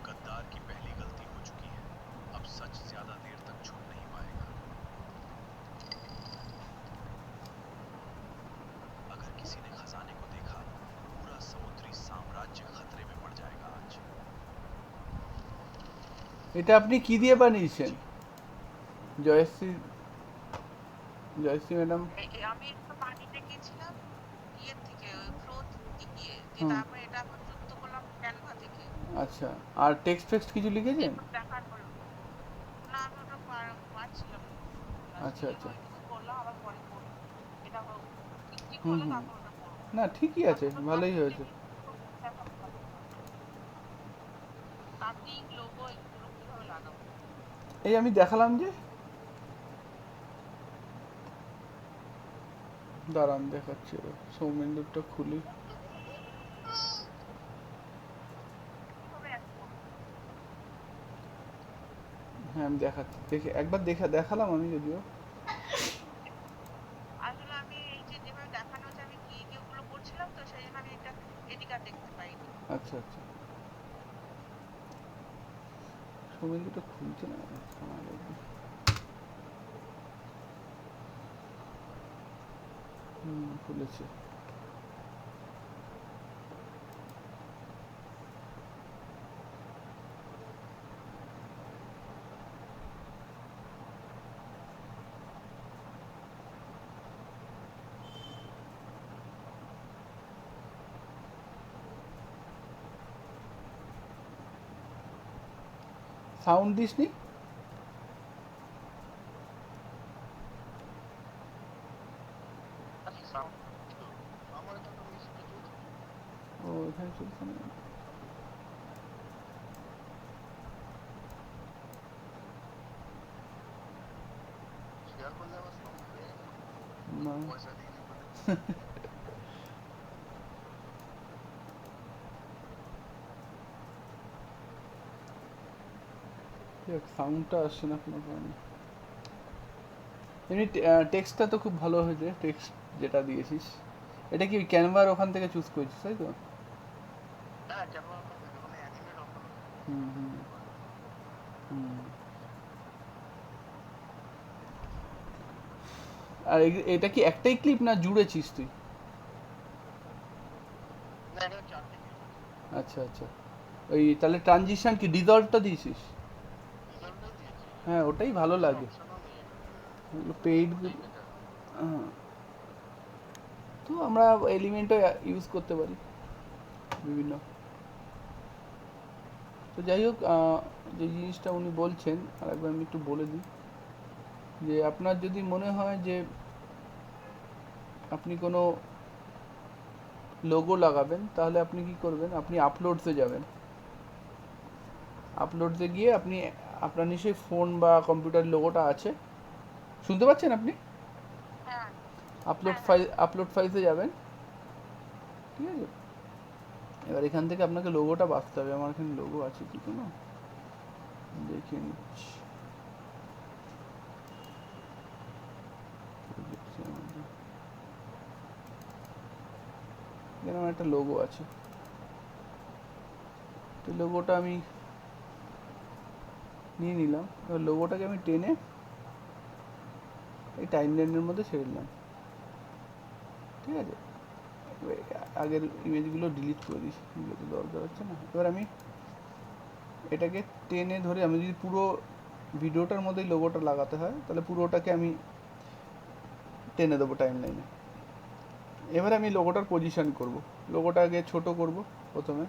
गद्दार की पहली गलती हो चुकी है, अब सच ज्यादा देर तक छुप नहीं पाएगा। अगर किसी ने खजाने को देखा, पूरा समुद्री साम्राज्य खतरे में पड़ जाएगा आज। এটা আপনি কি দিয়ে বানিয়েছেন জয়শ্রী, জয়শ্রী ম্যাডাম? আমি একটু পানিতে গেছিলাম ইয়ের থেকে, ওই ফ্লো থেকে গিয়ে দিয়ে হুম, তারপরে এটা আবার যুক্ত করলাম ক্যানভা থেকে। আচ্ছা, আর টেক্সট ফেক্সট কিছু লিখেছেন? এরপর দেখার হলো না, আমি ওটা পারছিলাম না। আচ্ছা দিয়ে আচ্ছা, ওইটুকু করলাম, আবার পরে করবো। এটা ঠিক ঠিক হুম হলে হুম, তারপর ওটা করবো। না ঠিকই আছে, আপাতত ভালোই আমি হয়েছে। দেখাতে পারবো না। কাটিং, লোগো এগুলো কিভাবে লাগাবো? এই আমি দেখালাম যে, দাঁড়ান দেখাচ্ছি, এবার সৌমেন্দুরটা খুলি। কিভাবে add করবো? হ্যাঁ আমি দেখাচ্ছি, দেখে একবার দেখালাম আমি যদিও। আসলে আমি এই যে যেভাবে দেখানো হচ্ছে আমি কি ওগুলো করছিলাম তো সেই জন্য আমি এটা এদিকে আর দেখতে পাইনি। আচ্ছা আচ্ছা, সৌমেন্দুটা খুলছে না, সময় লাগবে। খুলেছে। সাউন্ড দিসনি? আচ্ছা সাউন্ড আমার তো মিউজিক চলছে। ও এখানে চলছে না। শেয়ার করলে আমার সাউন্ড পেয়ে না পয়সা দিয়ে দিই বলে। সাউন্ডটা আসছে না কোনো কারণে। এমনি টেক্সটটা তো খুব ভালো হয়েছে, টেক্সট যেটা দিয়েছিস। এটা কি ক্যানভার ওখান থেকে চুজ করেছিস তাই তো? হ্যাঁ কেন মানে অ্যানিমেট অপশন হুম হুম হুম। আর এটা কি একটাই ক্লিপ না জুড়েছিস তুই? না এটা 4টে ক্লিপ আচ্ছা আচ্ছা, ওই তাহলে ট্রানজিশন কি ডিজলভটা দিয়েছিস? রিজাল্টটাই দিয়েছি। হ্যাঁ ওটাই ভালো লাগে, অপশনও নেই ওগুলো পেইড। ওটাই বেটার। তো আমরা এলিমেন্টও ইউজ করতে পারি বিভিন্ন। তো যাই হোক, যে জিনিসটা উনি বলছেন আর একবার আমি একটু বলে দিই, যে আপনার যদি মনে হয় যে আপনি কোনো লোগো লাগাবেন, তাহলে আপনি কি করবেন, আপনি আপলোডসে যাবেন। আপলোডসে গিয়ে আপনি, আপনার নিশ্চয়ই ফোন বা কম্পিউটার লোগোটা আছে, শুনতে পাচ্ছেন আপনি? হ্যাঁ আপলোড ফাইলসে যাবেন, ঠিক আছে? এবার এখান থেকে আপনাকে লোগোটা বাছতে হবে। আমার এখানে লোগো আছে কি কোনো, দেখে নিচ্ছি। এখানে আমার একটা লোগো আছে, তো লোগোটা আমি নিয়ে নিলাম। এবার লোগোটাকে আমি টেনে এই টাইমলাইনের মধ্যে ছেড়ে দিলাম, ঠিক আছে? এবার আগের ইমেজগুলো ডিলিট করে দিই, এগুলো তো দরকার হচ্ছে না। এবার আমি এটাকে টেনে ধরে, আমি যদি পুরো ভিডিওটার মধ্যেই লোগোটা লাগাতে হয় তাহলে পুরোটাকে আমি টেনে দেবো টাইমলাইনে। এবার আমি লোগোটার পজিশন করব, লোগোটাকে ছোট করব প্রথমে,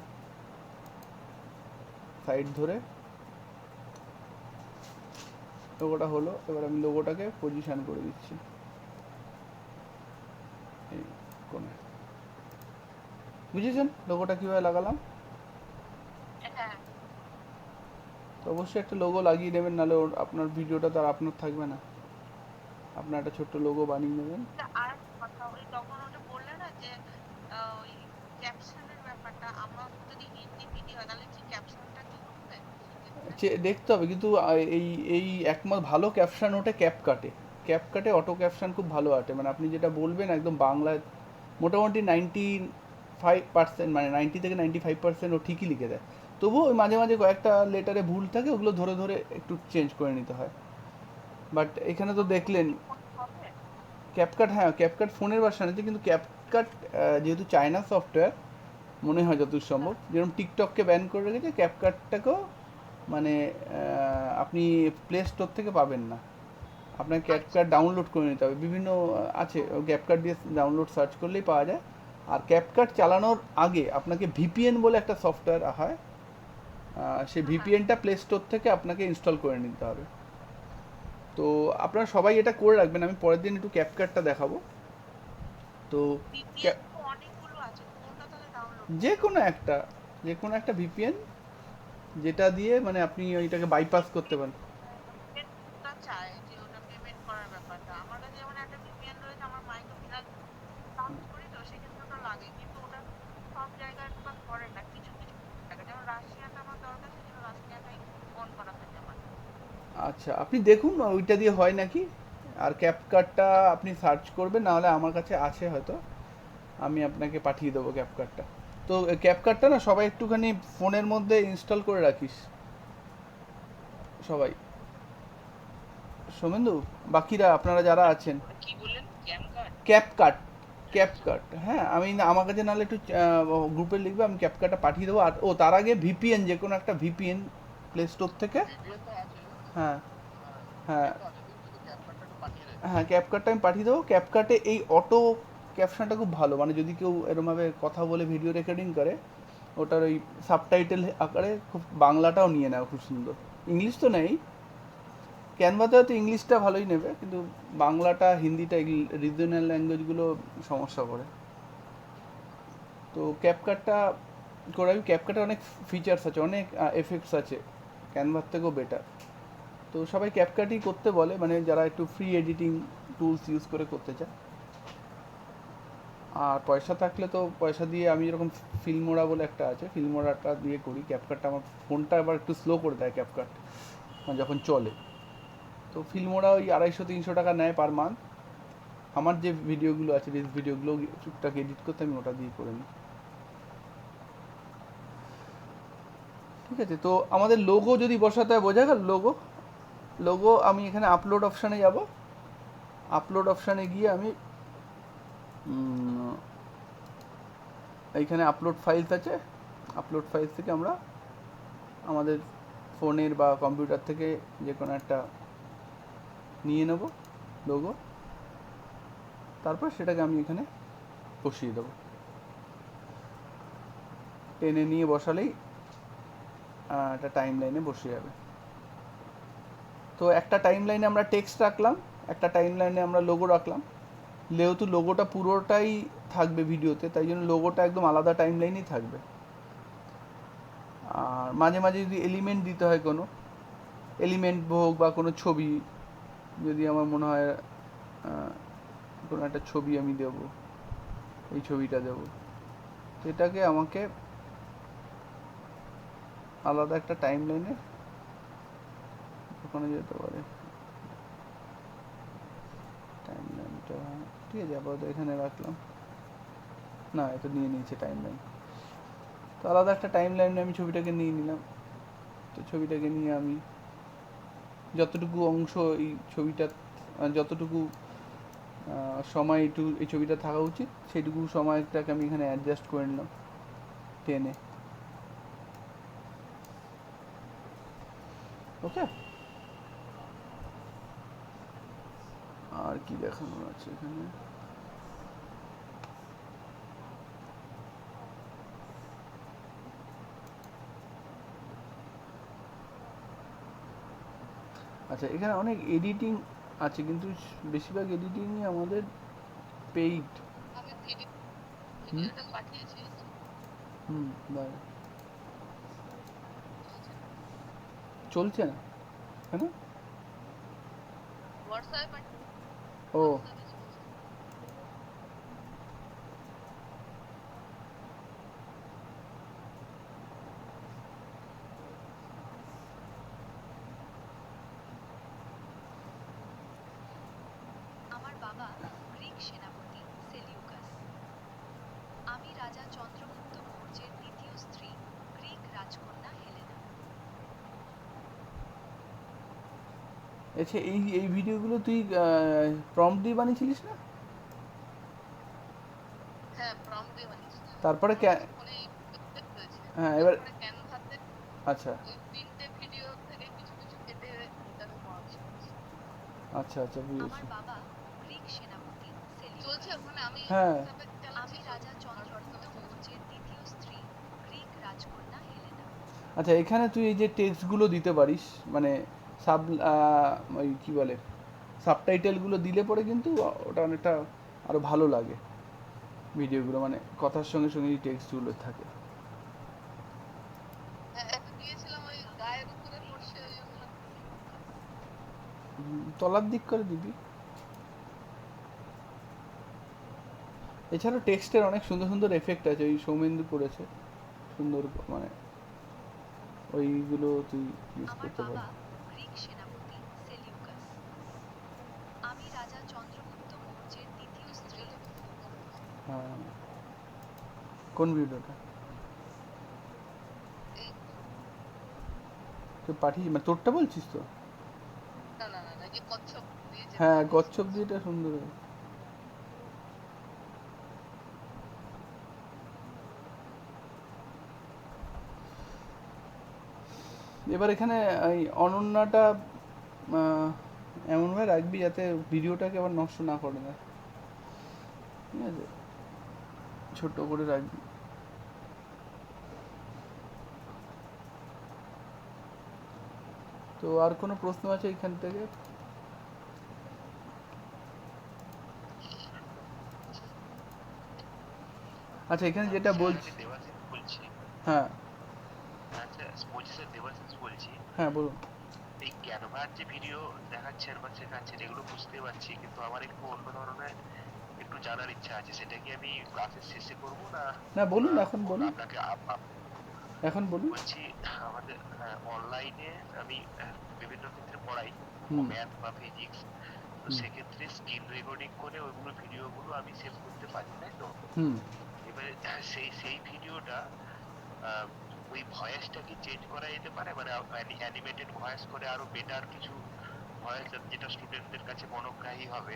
সাইড ধরে লোগোটা হলো। এবার আমি লোগোটাকে পজিশন করে দিচ্ছি এই কোণে। বুঝেছেন লোগোটা কীভাবে লাগালাম? হ্যাঁ তো অবশ্যই একটা লোগো লাগিয়ে নেবেন, নাহলে আপনার ভিডিওটা তো আর আপনার থাকবে না। আপনার একটা ছোট্ট লোগো বানিয়ে নেবেন। আর কথা ওই তখন ওটা বললে না যে ওই ক্যাপশনের ব্যাপারটা আমার যদি হিন্দি ভিডিও হয় তাহলে কি ক্যাপশনটা কি ঢুকবে সেক্ষেত্রে? দেখতে হবে কিন্তু, এই এই একমাত্র ভালো ক্যাপশন ওটা ক্যাপকাটে অটো ক্যাপশন খুব ভালো আটে। মানে আপনি যেটা বলবেন একদম বাংলায় মোটামুটি 95%, মানে 90 থেকে 95% ও ঠিকই লিখে দেয়। তবুও ওই মাঝে মাঝে কয়েকটা লেটারে ভুল থাকে, ওগুলো ধরে ধরে একটু চেঞ্জ করে নিতে হয়। বাট এখানে তো দেখলেন হবে ক্যাপকাট, হ্যাঁ ক্যাপকাট ফোনের ভার্সন আছে, কিন্তু ক্যাপকাট যেহেতু চায়না সফটওয়্যার মনে হয় যতদূর সম্ভব, যেরকম টিকটককে ব্যান করে রেখেছে, ক্যাপকাটটাকেও মানে আপনি প্লে স্টোর থেকে পাবেন না, আপনাকে ক্যাপকাট ডাউনলোড করে নিতে হবে। বিভিন্ন আছে, ক্যাপকাট দিয়ে ডাউনলোড সার্চ করলেই পাওয়া যায়। আর ক্যাপকাট চালানোর আগে আপনাকে ভিপিএন বলে একটা সফটওয়্যার হয়, সেই ভিপিএনটা প্লে স্টোর থেকে আপনাকে ইনস্টল করে নিতে হবে। তো আপনারা সবাই এটা করে রাখবেন, আমি পরের দিন একটু ক্যাপকাটটা দেখাবো। তো VPN তো অনেকগুলো আছে কোনটা তাহলে ডাউনলোড যে করবো? কোনো একটা, যে কোনো একটা ভিপিএন যেটা দিয়ে মানে আপনি ওইটাকে বাইপাস করতে পারেন। পেমেন্টটা চায় যে ওটা পেমেন্ট করার ব্যাপারটা আমার কাছে যেমন একটা VPN রয়েছে আমার মাইক্রোফিন্যান্স আচ্ছা, আপনি দেখুন ওইটা দিয়ে হয় নাকি। আর ক্যাপকাটটা আপনি সার্চ করবেন, না হলে আমার কাছে আছে হয়তো, আমি আপনাকে পাঠিয়ে দেবো ক্যাপকাটটা। তো ক্যাপকাটটা না সবাই একটুখানি ফোনের মধ্যে ইনস্টল করে রাখিস সবাই। সোমেন্দু, বাকিরা আপনারা যারা আছেন, কি বললেন ক্যাম কার্ড? ক্যাপকাট, আচ্ছা ক্যাপকাট, হ্যাঁ আমি আমার কাছে নাহলে একটু গ্রুপে লিখবে, আমি ক্যাপকাটটা পাঠিয়ে দেবো। আর ও তার আগে ভিপিএন, যে কোনো একটা ভিপিএন প্লে স্টোর থেকে। ভিপিএন তো আছে, হ্যাঁ হ্যাঁ ভিপিএন তো আছে, তুই শুধু ক্যাপকাটটা একটু পাঠিয়ে দে। হ্যাঁ, ক্যাপকাটটা আমি পাঠিয়ে দেবো। ক্যাপকাটে এই অটো ক্যাপশনটা খুব ভালো, মানে যদি কেউ এরমভাবে কথা বলে ভিডিও রেকর্ডিং করে, ওটার ওই সাবটাইটেল আকারে খুব বাংলাটাও নিয়ে নেয় খুব সুন্দর। ইংলিশ তো নেই, ক্যানভাতে হয়তো ইংলিশটা ভালোই নেবে, কিন্তু বাংলাটা হিন্দিটা রিজনাল ল্যাঙ্গুয়েজগুলো সমস্যা করে। তো ক্যাপকাটটা করে, ক্যাপকাটে অনেক ফিচার্স আছে, অনেক এফেক্টস আছে, ক্যানভার থেকেও বেটার। তো সবাই ক্যাপকাটই করতে বলে, মানে যারা একটু ফ্রি এডিটিং টুলস ইউজ করে করতে চায়। আর পয়সা থাকলে তো পয়সা দিয়ে, আমি যেরকম ফিল্মোরা বলে একটা আছে, ফিল্মোরাটা দিয়ে করি। ক্যাপকাটটা আমার ফোনটা আবার একটু স্লো করে দেয় ক্যাপকাট যখন চলে। তো ফিল্মোরা ওই 250-300 টাকা নেয় পার মান্থ। আমার যে ভিডিওগুলো আছে, রিলস ভিডিওগুলো টুকটাক এডিট করতে আমি ওটা দিয়ে করে নিই। ঠিক আছে, তো আমাদের লোগো যদি বসাতে হয়, বোঝা গেল লোগো। লোগো আমি এখানে আপলোড অপশানে যাব। আপলোড অপশানে গিয়ে আমি এইখানে আপলোড ফাইলস আছে, আপলোড ফাইলস থেকে আমরা আমাদের ফোনের বা কম্পিউটার থেকে যে কোনো একটা নিয়ে নেব লোগো, তারপর সেটাকে আমি এখানে বসিয়ে দেবো। টেনে নিয়ে বসালেই একটা টাইম লাইনে বসে যাবে। তো একটা টাইম লাইনে আমরা টেক্সট রাখলাম, একটা টাইম লাইনে আমরা লোগো রাখলাম। যেহেতু লোগোটা পুরোটাই থাকবে ভিডিওতে, তাই জন্য লোগোটা একদম আলাদা টাইম লাইনেই থাকবে। আর মাঝে মাঝে যদি এলিমেন্ট দিতে হয়, কোনো এলিমেন্ট হোক বা কোনো ছবি, যদি আমার মনে হয় কোনো একটা ছবি আমি দেব, এই ছবিটা দেব, তো এটাকে আমাকে আলাদা একটা টাইম লাইনে ওখানে যেতে পারে। টাইম লাইনটা ঠিক আছে, আপাতত এখানে রাখলাম। না, এটা নিয়ে নিয়েছে টাইম লাইন। তো আলাদা একটা টাইম লাইনে আমি ছবিটাকে নিয়ে নিলাম। তো ছবিটাকে নিয়ে আমি যতটুকু অংশ এই ছবিটা, যতটুকু সময় এই ছবিটা থাকা উচিত, সেইটুকু সময়টাকে আমি এখানে অ্যাডজাস্ট করে নিলাম টেনে। ওকে, আর কি দেখানোর আছে এখানে? আচ্ছা, এখানে অনেক এডিটিং আছে, কিন্তু বেশিরভাগ এডিটিংই আমাদের পেইড। আমি হুম ভিডিওটা পাঠিয়েছি, হুম বাই। চলছে না কেন? হোয়াটসঅ্যাপে ও আমার বাবা গ্রিক সেনাপতি সেলিউকাস। আমি রাজা চন্দ্রগুপ্ত মৌর্যের দ্বিতীয় স্ত্রী, গ্রিক রাজকন্যা হেলেনা। আচ্ছা, এই এই ভিডিওগুলো তুই প্রম্পট দিয়ে বানিয়েছিলিস না? হ্যাঁ প্রম্পট দিয়ে বানিয়েছি। তারপরে ফোনে রয়েছে, হ্যাঁ এবার তারপরে ক্যানভাতে আচ্ছা ওই তিনটে ভিডিও থেকে কিছু কিছু কেটে এটাকে বানাচ্ছি। আচ্ছা আচ্ছা, আমার বুঝেছি। বাবা গ্রিক সেনাপতি চলছে সেলিউকাস। ওখানে, আমি হ্যাঁ হোয়াটসঅ্যাপে চালাচ্ছি। আমি রাজা চন্দ্রগুপ্ত মৌর্যের দ্বিতীয় স্ত্রী, গ্রিক রাজকন্যা হেলেনা। আচ্ছা, এখানে তুই এই যে টেক্সটগুলো দিতে পারিস, মানে সাব ওই কী বলে, সাবটাইটেলগুলো দিলে পরে কিন্তু ওটা অনেকটা আরও ভালো লাগে ভিডিওগুলো, মানে কথার সঙ্গে সঙ্গে এই টেক্সটগুলো থাকে। হ্যাঁ একটা দিয়েছিলাম ওই গায়ের উপরে পড়ছে ওই জন্য। তলার দিক করে দিবি। এছাড়াও টেক্সটের অনেক সুন্দর সুন্দর এফেক্ট আছে, ওই সৌমেন্দু করেছে সুন্দর, মানে ওইগুলো তুই ইউজ আমার করতে বাবা পারিস। গ্রিক সেনাপতি হ্যাঁ, কোন ভিডিওটা এই তুই পাঠিয়ে, মানে তোরটা বলছিস তো? না না না না, যে কচ্ছপ দিয়ে যে হ্যাঁ, বানিয়েছে। কচ্ছপ দিয়েটা সুন্দর হয়েছে। এবার এখানে এই অনন্যাটা এমনভাবে রাখবি যাতে ভিডিওটাকে আবার নষ্ট না করে দেয়, ঠিক আছে? ছোট করে রাখবি। তো আর কোনো প্রশ্ন আছে এখান থেকে? আচ্ছা, এখানে যেটা স্যার, বলছি। আমি দেবাশিস বলছি। হ্যাঁ আচ্ছা, বলছি স্যার, দেবাশিস বলছি। হ্যাঁ, বলুন। এই ক্যানভার যে ভিডিও দেখাচ্ছেন বা শেখাচ্ছেন এগুলো বুঝতে পারছি, কিন্তু আমার একটু অন্য ধরনের একটু জানার ইচ্ছা আছে। সেটা কি আমি ক্লাসের শেষে করবো না না, বলুন, আহ, এখন বলুন, আপনাকে এখন বলুন। বলছি আমাদের অনলাইনে আমি বিভিন্ন ক্ষেত্রে পড়াই, হুম ম্যাথ বা ফিজিক্স। তো হুম সেক্ষেত্রে স্ক্রিন রেকর্ডিং করে ওইগুলো ভিডিওগুলো আমি সেভ করতে পারি, তাই তো? হুম এবারে সেই সেই ভিডিওটা আহ, ওই ভয়েসটা কি চেঞ্জ করা যেতে পারে, মানে অ্যানিমেটেড ভয়েস করে আরো বেটার কিছু ভয়েস যেটা স্টুডেন্টদের কাছে মনোগ্রাহী হবে?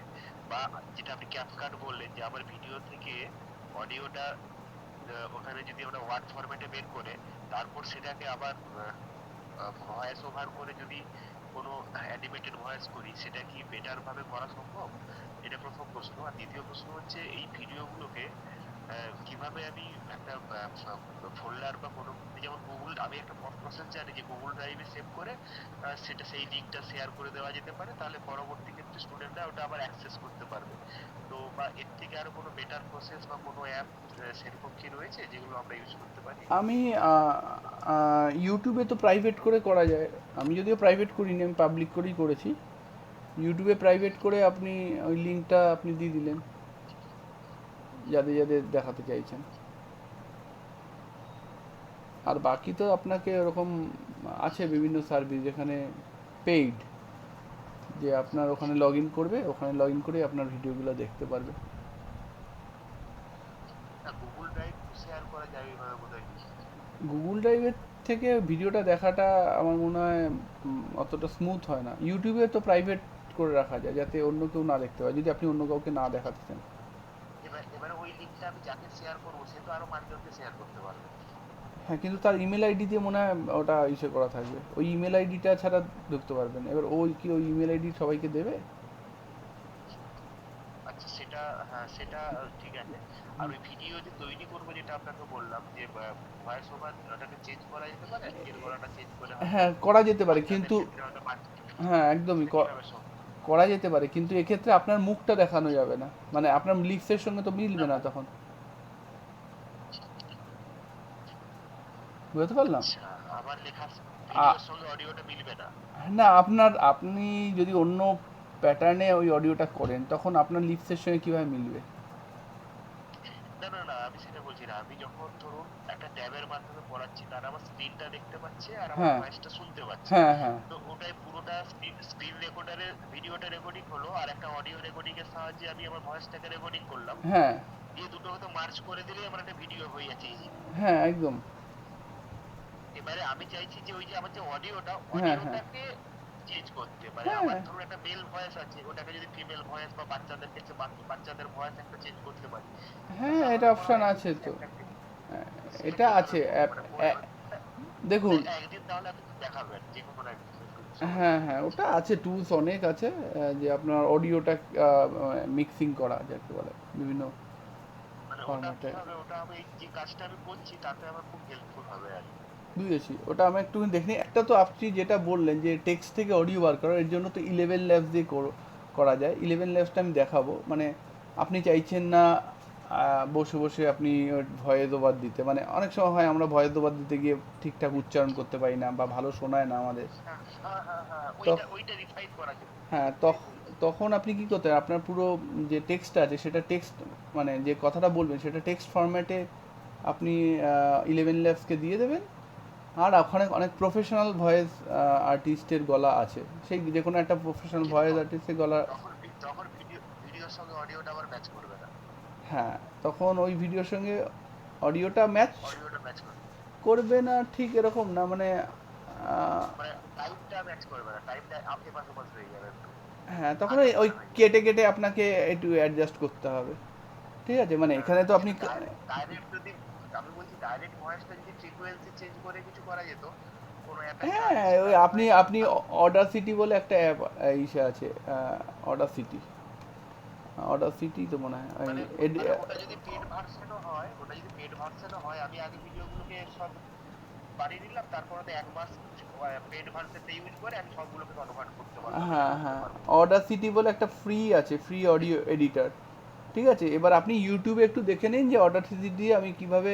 বা যেটা আপনি ক্যাপকাট বললেন যে আমার ভিডিও থেকে অডিওটা ওখানে যদি আমরা ওয়ার্ড ফরম্যাটে বের করে তারপর সেটাকে আবার ভয়েস ওভার করে যদি কোনো অ্যানিমেটেড ভয়েস করি, সেটা কি বেটার ভাবে করা সম্ভব? এটা প্রথম প্রশ্ন। আর দ্বিতীয় প্রশ্ন হচ্ছে এই ভিডিওগুলোকে কিভাবে আমি একটা ফোল্ডার বা কোনো, যেমন গুগল, আমি একটা প্রসেস জানি যে গুগল ড্রাইভে সেভ করে সেটা সেই লিঙ্কটা শেয়ার করে দেওয়া যেতে পারে, তাহলে পরবর্তী ক্ষেত্রে স্টুডেন্টরা ওটা আবার অ্যাক্সেস করতে পারবে। তো বা এর থেকে আরো কোনো বেটার প্রসেস বা কোনো অ্যাপ সেরকম কি রয়েছে যেগুলো আমরা ইউজ করতে পারি? আমি ইউটিউবে তো প্রাইভেট করে করা যায়। আমি যদিও প্রাইভেট করিনি, আমি পাবলিক করেই করেছি। ইউটিউবে প্রাইভেট করে আপনি ওই লিঙ্কটা আপনি দিয়ে দিলেন যাদের যাদের দেখাতে চাইছেন। আর বাকি তো আপনাকে ওরকম আছে বিভিন্ন সার্ভিস যেখানে পেইড, যে আপনার ওখানে লগ ইন করবে, ওখানে লগ ইন করে আপনার ভিডিওগুলো দেখতে পারবে। না, গুগল ড্রাইভ শেয়ার করা যায় এইভাবে বোধহয়। গুগল ড্রাইভের থেকে ভিডিওটা দেখাটা আমার মনে হয় অতটা স্মুথ হয় না। ইউটিউবে তো প্রাইভেট করে রাখা যায় যাতে অন্য কেউ না দেখতে পায়, যদি আপনি অন্য কাউকে না দেখাতে চান। এবারে ওই লিঙ্কটা আমি যাকে শেয়ার করবো সে তো আরো মানুষজনকে শেয়ার করতে পারবে। হ্যাঁ, কিন্তু তার ইমেল আইডি দিয়ে মনে হয় ওটা ইসে করা থাকবে, ওই ইমেল আইডিটা ছাড়া ঢুকতে পারবেন। এবার ওই কি ওই ইমেল আইডি সবাইকে দেবে? আচ্ছা, সেটা, হ্যাঁ সেটা ঠিক আছে। আর ওই ভিডিও যে তৈরি করবো যেটা আপনাকে বললাম যে ভয়েস ওভার, ওটাকে চেঞ্জ করা যেতে পারে, নিজের গলাটা চেঞ্জ করে হয়তো হ্যাঁ, করা যেতে পারে, বাচ্চাদের কিন্তু ক্ষেত্রে হয়তো হ্যাঁ একদমই সেটা কিভাবে সম্ভব? করা যেতে পারে, কিন্তু এক্ষেত্রে আপনার মুখটা দেখানো যাবে না, মানে আপনার লিপসের সঙ্গে তো মিলবে না তখন। বুঝতে পারলাম। আচ্ছা, আমার লেখা আ- ভিডিওর সঙ্গে অডিওটা মিলবে না? না, আপনি যদি অন্য প্যাটার্নে ওই অডিওটা করেন তখন আপনার লিপসের সঙ্গে কিভাবে মিলবে? না না না, আমি সেটা বলছি না। আমি যখন ধরুন একটা ট্যাবের মাধ্যমে পড়াচ্ছি, তারা আমার স্ক্রিনটা দেখতে পাচ্ছে আর আমার হ্যাঁ ভয়েসটা শুনতে পাচ্ছে। হ্যাঁ হ্যাঁ তো ওটাই পুরোটা স্ক্রিন রেকর্ডারের ভিডিওটা রেকর্ডিং হলো, আর একটা অডিও রেকর্ডিং এর সাহায্যে আমি আমার ভয়েসটাকে রেকর্ডিং করলাম, হ্যাঁ দিয়ে দুটো হয়তো মার্চ করে দিলেই আমার একটা ভিডিও হয়ে যাচ্ছে easy। হ্যাঁ একদম। এবারে আমি চাইছি যে ওই যে আমার যে অডিওটা, হ্যাঁ হ্যাঁ অডিওটাকে চেঞ্জ করতে, মানে হ্যাঁ আমার ধরুন একটা মেল ভয়েস আছে, ওটাকে যদি ফিমেল ভয়েস বা বাচ্চাদের ক্ষেত্রে বাচ্চাদের ভয়েস একটা চেঞ্জ করতে পারি, হ্যাঁ, এটা তাহলে মনে অপশান হয় আছে তো। attractive। হ্যাঁ, এটা সেটা আছে কিভাবে করবো, মানে দেখুন। একদিন তাহলে আপনি দেখাবেন যে কোনো একদিন। হ্যাঁ হ্যাঁ, ওটা আছে, টুলস অনেক আছে, যে আপনার অডিওটা মিক্সিং করা যাকে বলে বিভিন্ন মানে ওটা ফরম্যাটে। কিভাবে, ওটা আমি যে কাজটা আমি করছি তাতে আমার খুব হেল্পফুল হবে আর কি। বুঝেছি, ওটা আমি একটু দেখিনি। একটা তো আপনি যেটা বললেন যে টেক্সট থেকে অডিও বার করা, এর জন্য তো 11 ল্যাবস দিয়ে করা যায়। 11 ল্যাবসটা আমি দেখাবো, মানে আপনি চাইছেন না বসে বসে আপনি ভয়েস ওভার দিতে, মানে অনেক সময় হয় আমরা ভয়েস ওভার দিতে গিয়ে ঠিকঠাক উচ্চারণ করতে পারি না বা ভালো শোনায় না আমাদের। হ্যাঁ হ্যাঁ হ্যাঁ হ্যাঁ, তো ওইটা রিফাইন করা যাবে। হ্যাঁ, তখন আপনি কি করতে হয়, আপনার পুরো যে টেক্সট আছে সেটা টেক্সট, মানে যে কথাটা বলবেন সেটা টেক্সট ফরম্যাটে আপনি 11 ল্যাবসকে দিয়ে দেবেন। আর ওখানে অনেক প্রফেশনাল ভয়েস আর্টিস্টের গলা আছে, সেই যে কোনো একটা প্রফেশনাল কিন্তু ভয়েস আর্টিস্টের গলা। তখন ভিডিওর সঙ্গে অডিওটা আবার ম্যাচ করবে না। হ্যাঁ, তখন ওই ভিডিওর সঙ্গে অডিওটা ম্যাচ অডিওটা ম্যাচ করে, করবে না, ঠিক এরকম না, মানে মানে টাইমটা ম্যাচ করবে না, টাইমটা এপাশ ওপাশ হয়ে যাবে একটু, হ্যাঁ, তখন আগে ওই পরে হয়ে যাবে। কেটে কেটে আপনাকে একটু অ্যাডজাস্ট করতে হবে, ঠিক আছে, মানে এখানে তো আপনি ডাইরেক্ট যদি, আমি বলছি ডাইরেক্ট ভয়েসটা যদি ফ্রিকোয়েন্সি চেঞ্জ করে কিছু করা যেত, কোনো অ্যাপে সার্চ হ্যাঁ, ওই আপনি অডাসিটি বলে একটা অ্যাপ ইসে আছে, অডাসিটি, অডাসিটি তো মনে হয় মানে ওটা যদি পেড ভার্সনও হয়, আমি আগে ভিডিওগুলোকে সব বানিয়ে নিলাম, তারপরে তো এক মাস পেড ভার্সনটা ইউজ করে আমি সবগুলোকে কনভার্ট করতে পারবো, হ্যাঁ হ্যাঁ, অডাসিটি বলে একটা ফ্রি আছে, ফ্রি অডিও এডিটর, ঠিক আছে। এবার আপনি ইউটিউবে একটু দেখে নিন যে অডাসিটি দিয়ে আমি কিভাবে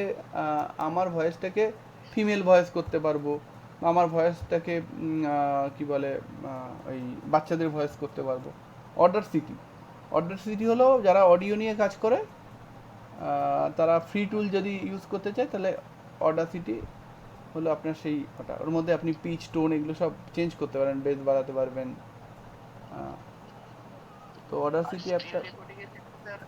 আমার ভয়েসটাকে ফিমেল ভয়েস করতে পারবো, আমার ভয়েসটাকে কি বলে ওই বাচ্চাদের ভয়েস করতে পারবো। অডাসিটি হলো যারা অডিও নিয়ে কাজ করে, তারা ফ্রি টুল যদি ইউজ করতে চায় তাহলে অডাসিটি হলো আপনার সেই ওটা, ওর মধ্যে আপনি পিচ টোন এগুলো সব চেঞ্জ করতে পারেন, বেস বাড়াতে পারবেন। তো অডাসিটি অ্যাপটা, রেকর্ডিং এর ক্ষেত্রে স্যার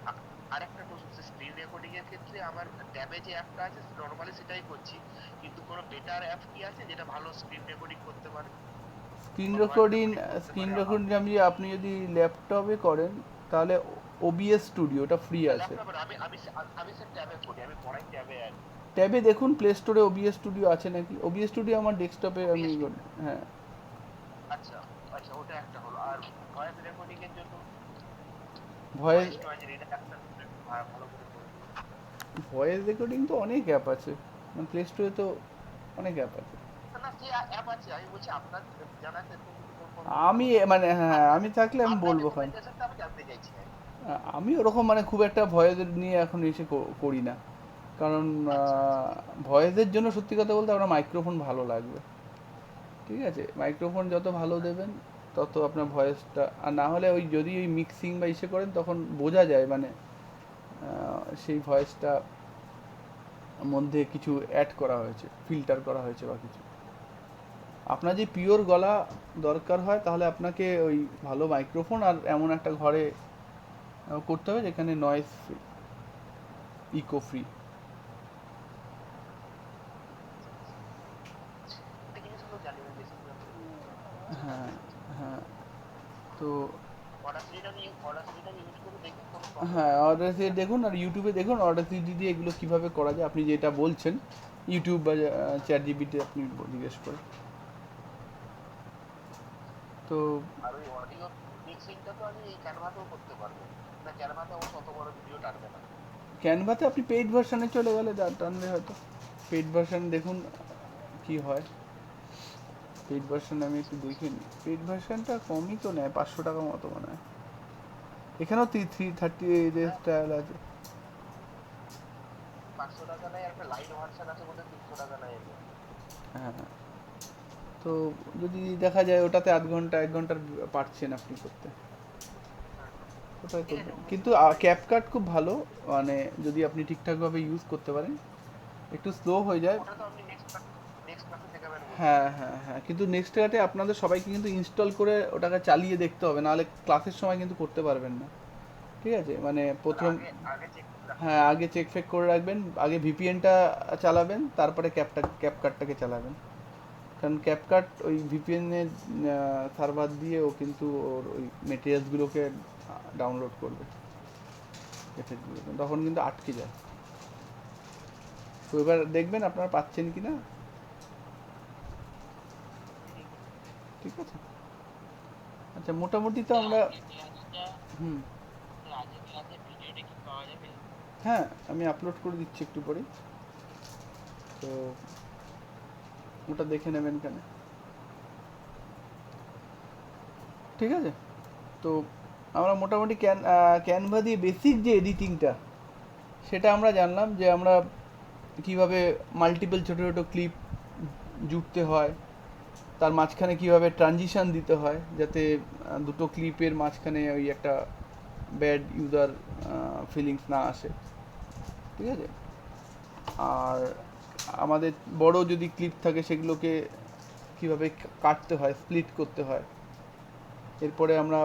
আরেকটা প্রশ্ন, স্ক্রিন রেকর্ডিং এর ক্ষেত্রে আমার ট্যাবে যে অ্যাপটা আছে নরমালি সেটাই করছি, কিন্তু কোনো বেটার অ্যাপ কি আছে যেটা ভালো স্ক্রিন রেকর্ডিং করতে পারে? স্ক্রিন রেকর্ডিং আপনি যদি ল্যাপটপে করেন তাহলে ওবিএস স্টুডিও, ওটা ফ্রি আছে। ল্যাপটপে আমি আমি আমি স্যার ট্যাবে করি, আমি পড়াই ট্যাবে আর ট্যাবে দেখুন প্লে স্টোরে ওবিএস স্টুডিও আছে নাকি। ওবিএস স্টুডিও আমার ডেস্কটপে আমি হ্যাঁ, আচ্ছা আচ্ছা, ওটা একটা হলো। আর ভয়েস রেকর্ডিং এর জন্য ভয়েস নয়েজ রিডার একটা ভালো করে করে দিন। ভয়েস রেকর্ডিং তো অনেক অ্যাপ আছে, মানে প্লে স্টোরে তো অনেক অ্যাপ আছে। না যে অ্যাপ আছে আমি বলছি আপনার জানা আছে তো, আমি মানে হ্যাঁ, আমি থাকলে আমি বলবো খান। রেকমেন্ডেশনটা আমি জানতে চাইছি। আমি ওরকম মানে খুব একটা ভয়েস নিয়ে এখন এসে করি না, কারণ ভয়েসের জন্য সত্যি কথা বলতে আপনার মাইক্রোফোন ভালো লাগবে, ঠিক আছে। মাইক্রোফোন যত ভালো দেবেন তত আপনার ভয়েসটা, আর না হলে ওই যদি ওই মিক্সিং বা ইসে করেন তখন বোঝা যায় মানে সেই ভয়েসটা মধ্যে কিছু অ্যাড করা হয়েছে, ফিল্টার করা হয়েছে বা কিছু। আপনার যে পিওর গলা দরকার হয় তাহলে আপনাকে ওই ভালো মাইক্রোফোন আর এমন একটা ঘরে করতে হবে যেখানে নয়েজ ফ্রি, ইকো ফ্রি। একটা জিনিসগুলো জানি না বেশি করে। হ্যাঁ হ্যাঁ, তো অডাসিটি আমি ইউজ করে দেখি কোনো হ্যাঁ, অডাসিটি দেখুন আর ইউটিউবে দেখুন অডাসিটি দিয়ে এগুলো কীভাবে করা যায়, আপনি যেটা বলছেন ইউটিউব বা চ্যাট জিপিটি আপনি জিজ্ঞেস করেন। তো আর ওই অডিও মিক্সিংটা তো আমি এই ক্যানভাতেও করতে পারবো না, ক্যানভাতে অবশ্য অত বড় ভিডিও টানবে না। ক্যানভাতে আপনি পেইড ভার্সানে চলে গেলে টানবে হয়তো। পেইড ভার্সান দেখুন কি হয়। পেইড ভার্সান আমি একটু দেখে নিই, পেইড ভার্সানটা কমই তো নেয়, 500 টাকা মতো মনে হয়। এখানেও 330 ট্রায়াল আছে। 500 টাকা নেয়, একটা লাইট ভার্সন আছে বলতে 300 টাকা নেয়। হ্যাঁ, তো যদি দেখা যায় ওটাতে আধ ঘন্টা 1 ঘন্টার পারছেন আপনি করতে, ওটাই করবেন। কিন্তু ক্যাপকাট খুব ভালো, মানে যদি আপনি ঠিকঠাকভাবে ইউজ করতে পারেন, একটু স্লো হয়ে যায়। ওটা তো আপনি নেক্সট ক্লাসে দেখাবেন। হ্যাঁ হ্যাঁ হ্যাঁ, কিন্তু নেক্সট ক্লাসে আপনাদের সবাইকে কিন্তু ইনস্টল করে ওটাকে চালিয়ে দেখতে হবে, নাহলে ক্লাসের সময় কিন্তু করতে পারবেন না, ঠিক আছে। মানে প্রথম আগে চেক করে হ্যাঁ, আগে চেক ফেক করে রাখবেন, আগে ভিপিএনটা চালাবেন, তারপরে ক্যাপকাটটাকে চালাবেন, কারণ ক্যাপকাট ওই ভিপিএনের সার্ভার দিয়ে ও কিন্তু ওর ওই মেটেরিয়ালসগুলোকে ডাউনলোড করবে, এফেক্টগুলোকে, তখন কিন্তু আটকে যায়। তো এবার দেখবেন আপনারা পাচ্ছেন কি না, ঠিক আছে। আচ্ছা, মোটামুটি তো আমরা হুম, হ্যাঁ আমি আপলোড করে দিচ্ছি একটু পরে, তো ওটা দেখে নেবেন কেন, ঠিক আছে। তো আমরা মোটামুটি ক্যানভা দিয়ে বেসিক যে এডিটিংটা সেটা আমরা জানলাম, যে আমরা কিভাবে মাল্টিপল ছোটো ছোটো ক্লিপ জুড়তে হয়, তার মাঝখানে কিভাবে ট্রানজিশন দিতে হয় যাতে দুটো ক্লিপের মাঝখানে ওই একটা ব্যাড ইউজার ফিলিংস না আসে, ঠিক আছে। আর আমাদের বড় যদি ক্লিপ থাকে সেগুলোকে কিভাবে কাটতে হয়, স্প্লিট করতে হয়। এরপরে আমরা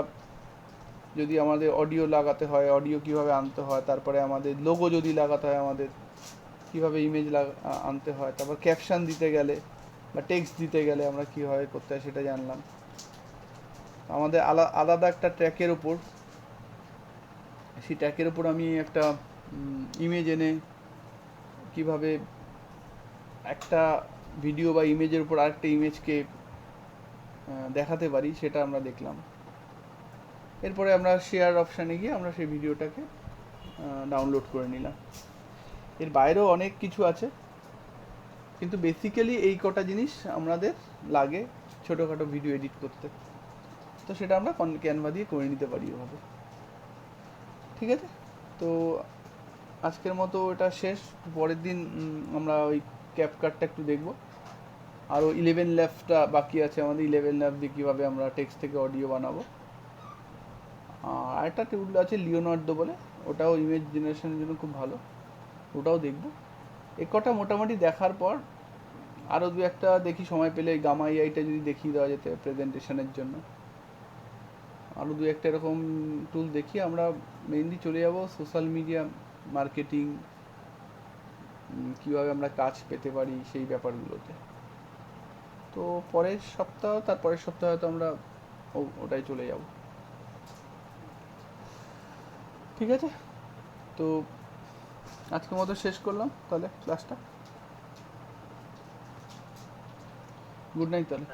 যদি আমাদের অডিও লাগাতে হয় অডিও কিভাবে আনতে হয়, তারপরে আমাদের লোগো যদি লাগাতে হয় আমাদের কিভাবে ইমেজ আনতে হয়, তারপর ক্যাপশন দিতে গেলে বা টেক্সট দিতে গেলে আমরা কীভাবে করতে হয় সেটা জানলাম। আমাদের আলাদা একটা ট্র্যাকের ওপর, সেই ট্র্যাকের ওপর আমি একটা ইমেজ এনে কিভাবে একটা ভিডিও বা ইমেজের উপর আরেকটা ইমেজকে দেখাতে পারি সেটা আমরা দেখলাম। এরপরে আমরা শেয়ার অপশানে গিয়ে আমরা সেই ভিডিওটাকে ডাউনলোড করে নিলাম। এর বাইরেও অনেক কিছু আছে, কিন্তু বেসিক্যালি এই কটা জিনিস আমাদের লাগে ছোটোখাটো ভিডিও এডিট করতে। তো সেটা আমরা ক্যানভা দিয়ে করে নিতে পারি এভাবে। ঠিক আছে, তো আজকের মতো এটা শেষ। পরের দিন আমরা ওই ক্যাপকাটটা একটু দেখব। আরও 11 ল্যাবটা বাকি আছে আমাদের। 11 ল্যাব দিয়ে কীভাবে আমরা টেক্সট থেকে অডিও বানাবো। আর একটা টুল আছে লিওনার্দো বলে, ওটাও ইমেজ জেনারেশনের জন্য খুব ভালো, ওটাও দেখব। এ কটা মোটামুটি দেখার পর আরও দু একটা দেখি সময় পেলে গামা এআইটা যদি দেখিয়ে দেওয়া যেতে প্রেজেন্টেশনের জন্য। আরও দু একটা এরকম টুল দেখি। আমরা মেইনলি চলে যাব সোশ্যাল মিডিয়া মার্কেটিং, কীভাবে আমরা কাজ পেতে পারি সেই ব্যাপারগুলোতে। তো পরের সপ্তাহ তারপরের সপ্তাহে হয়তো আমরা ওটাই চলে যাব। ঠিক আছে, তো আজকের মতো শেষ করলাম তাহলে ক্লাসটা। গুড নাইট তাহলে।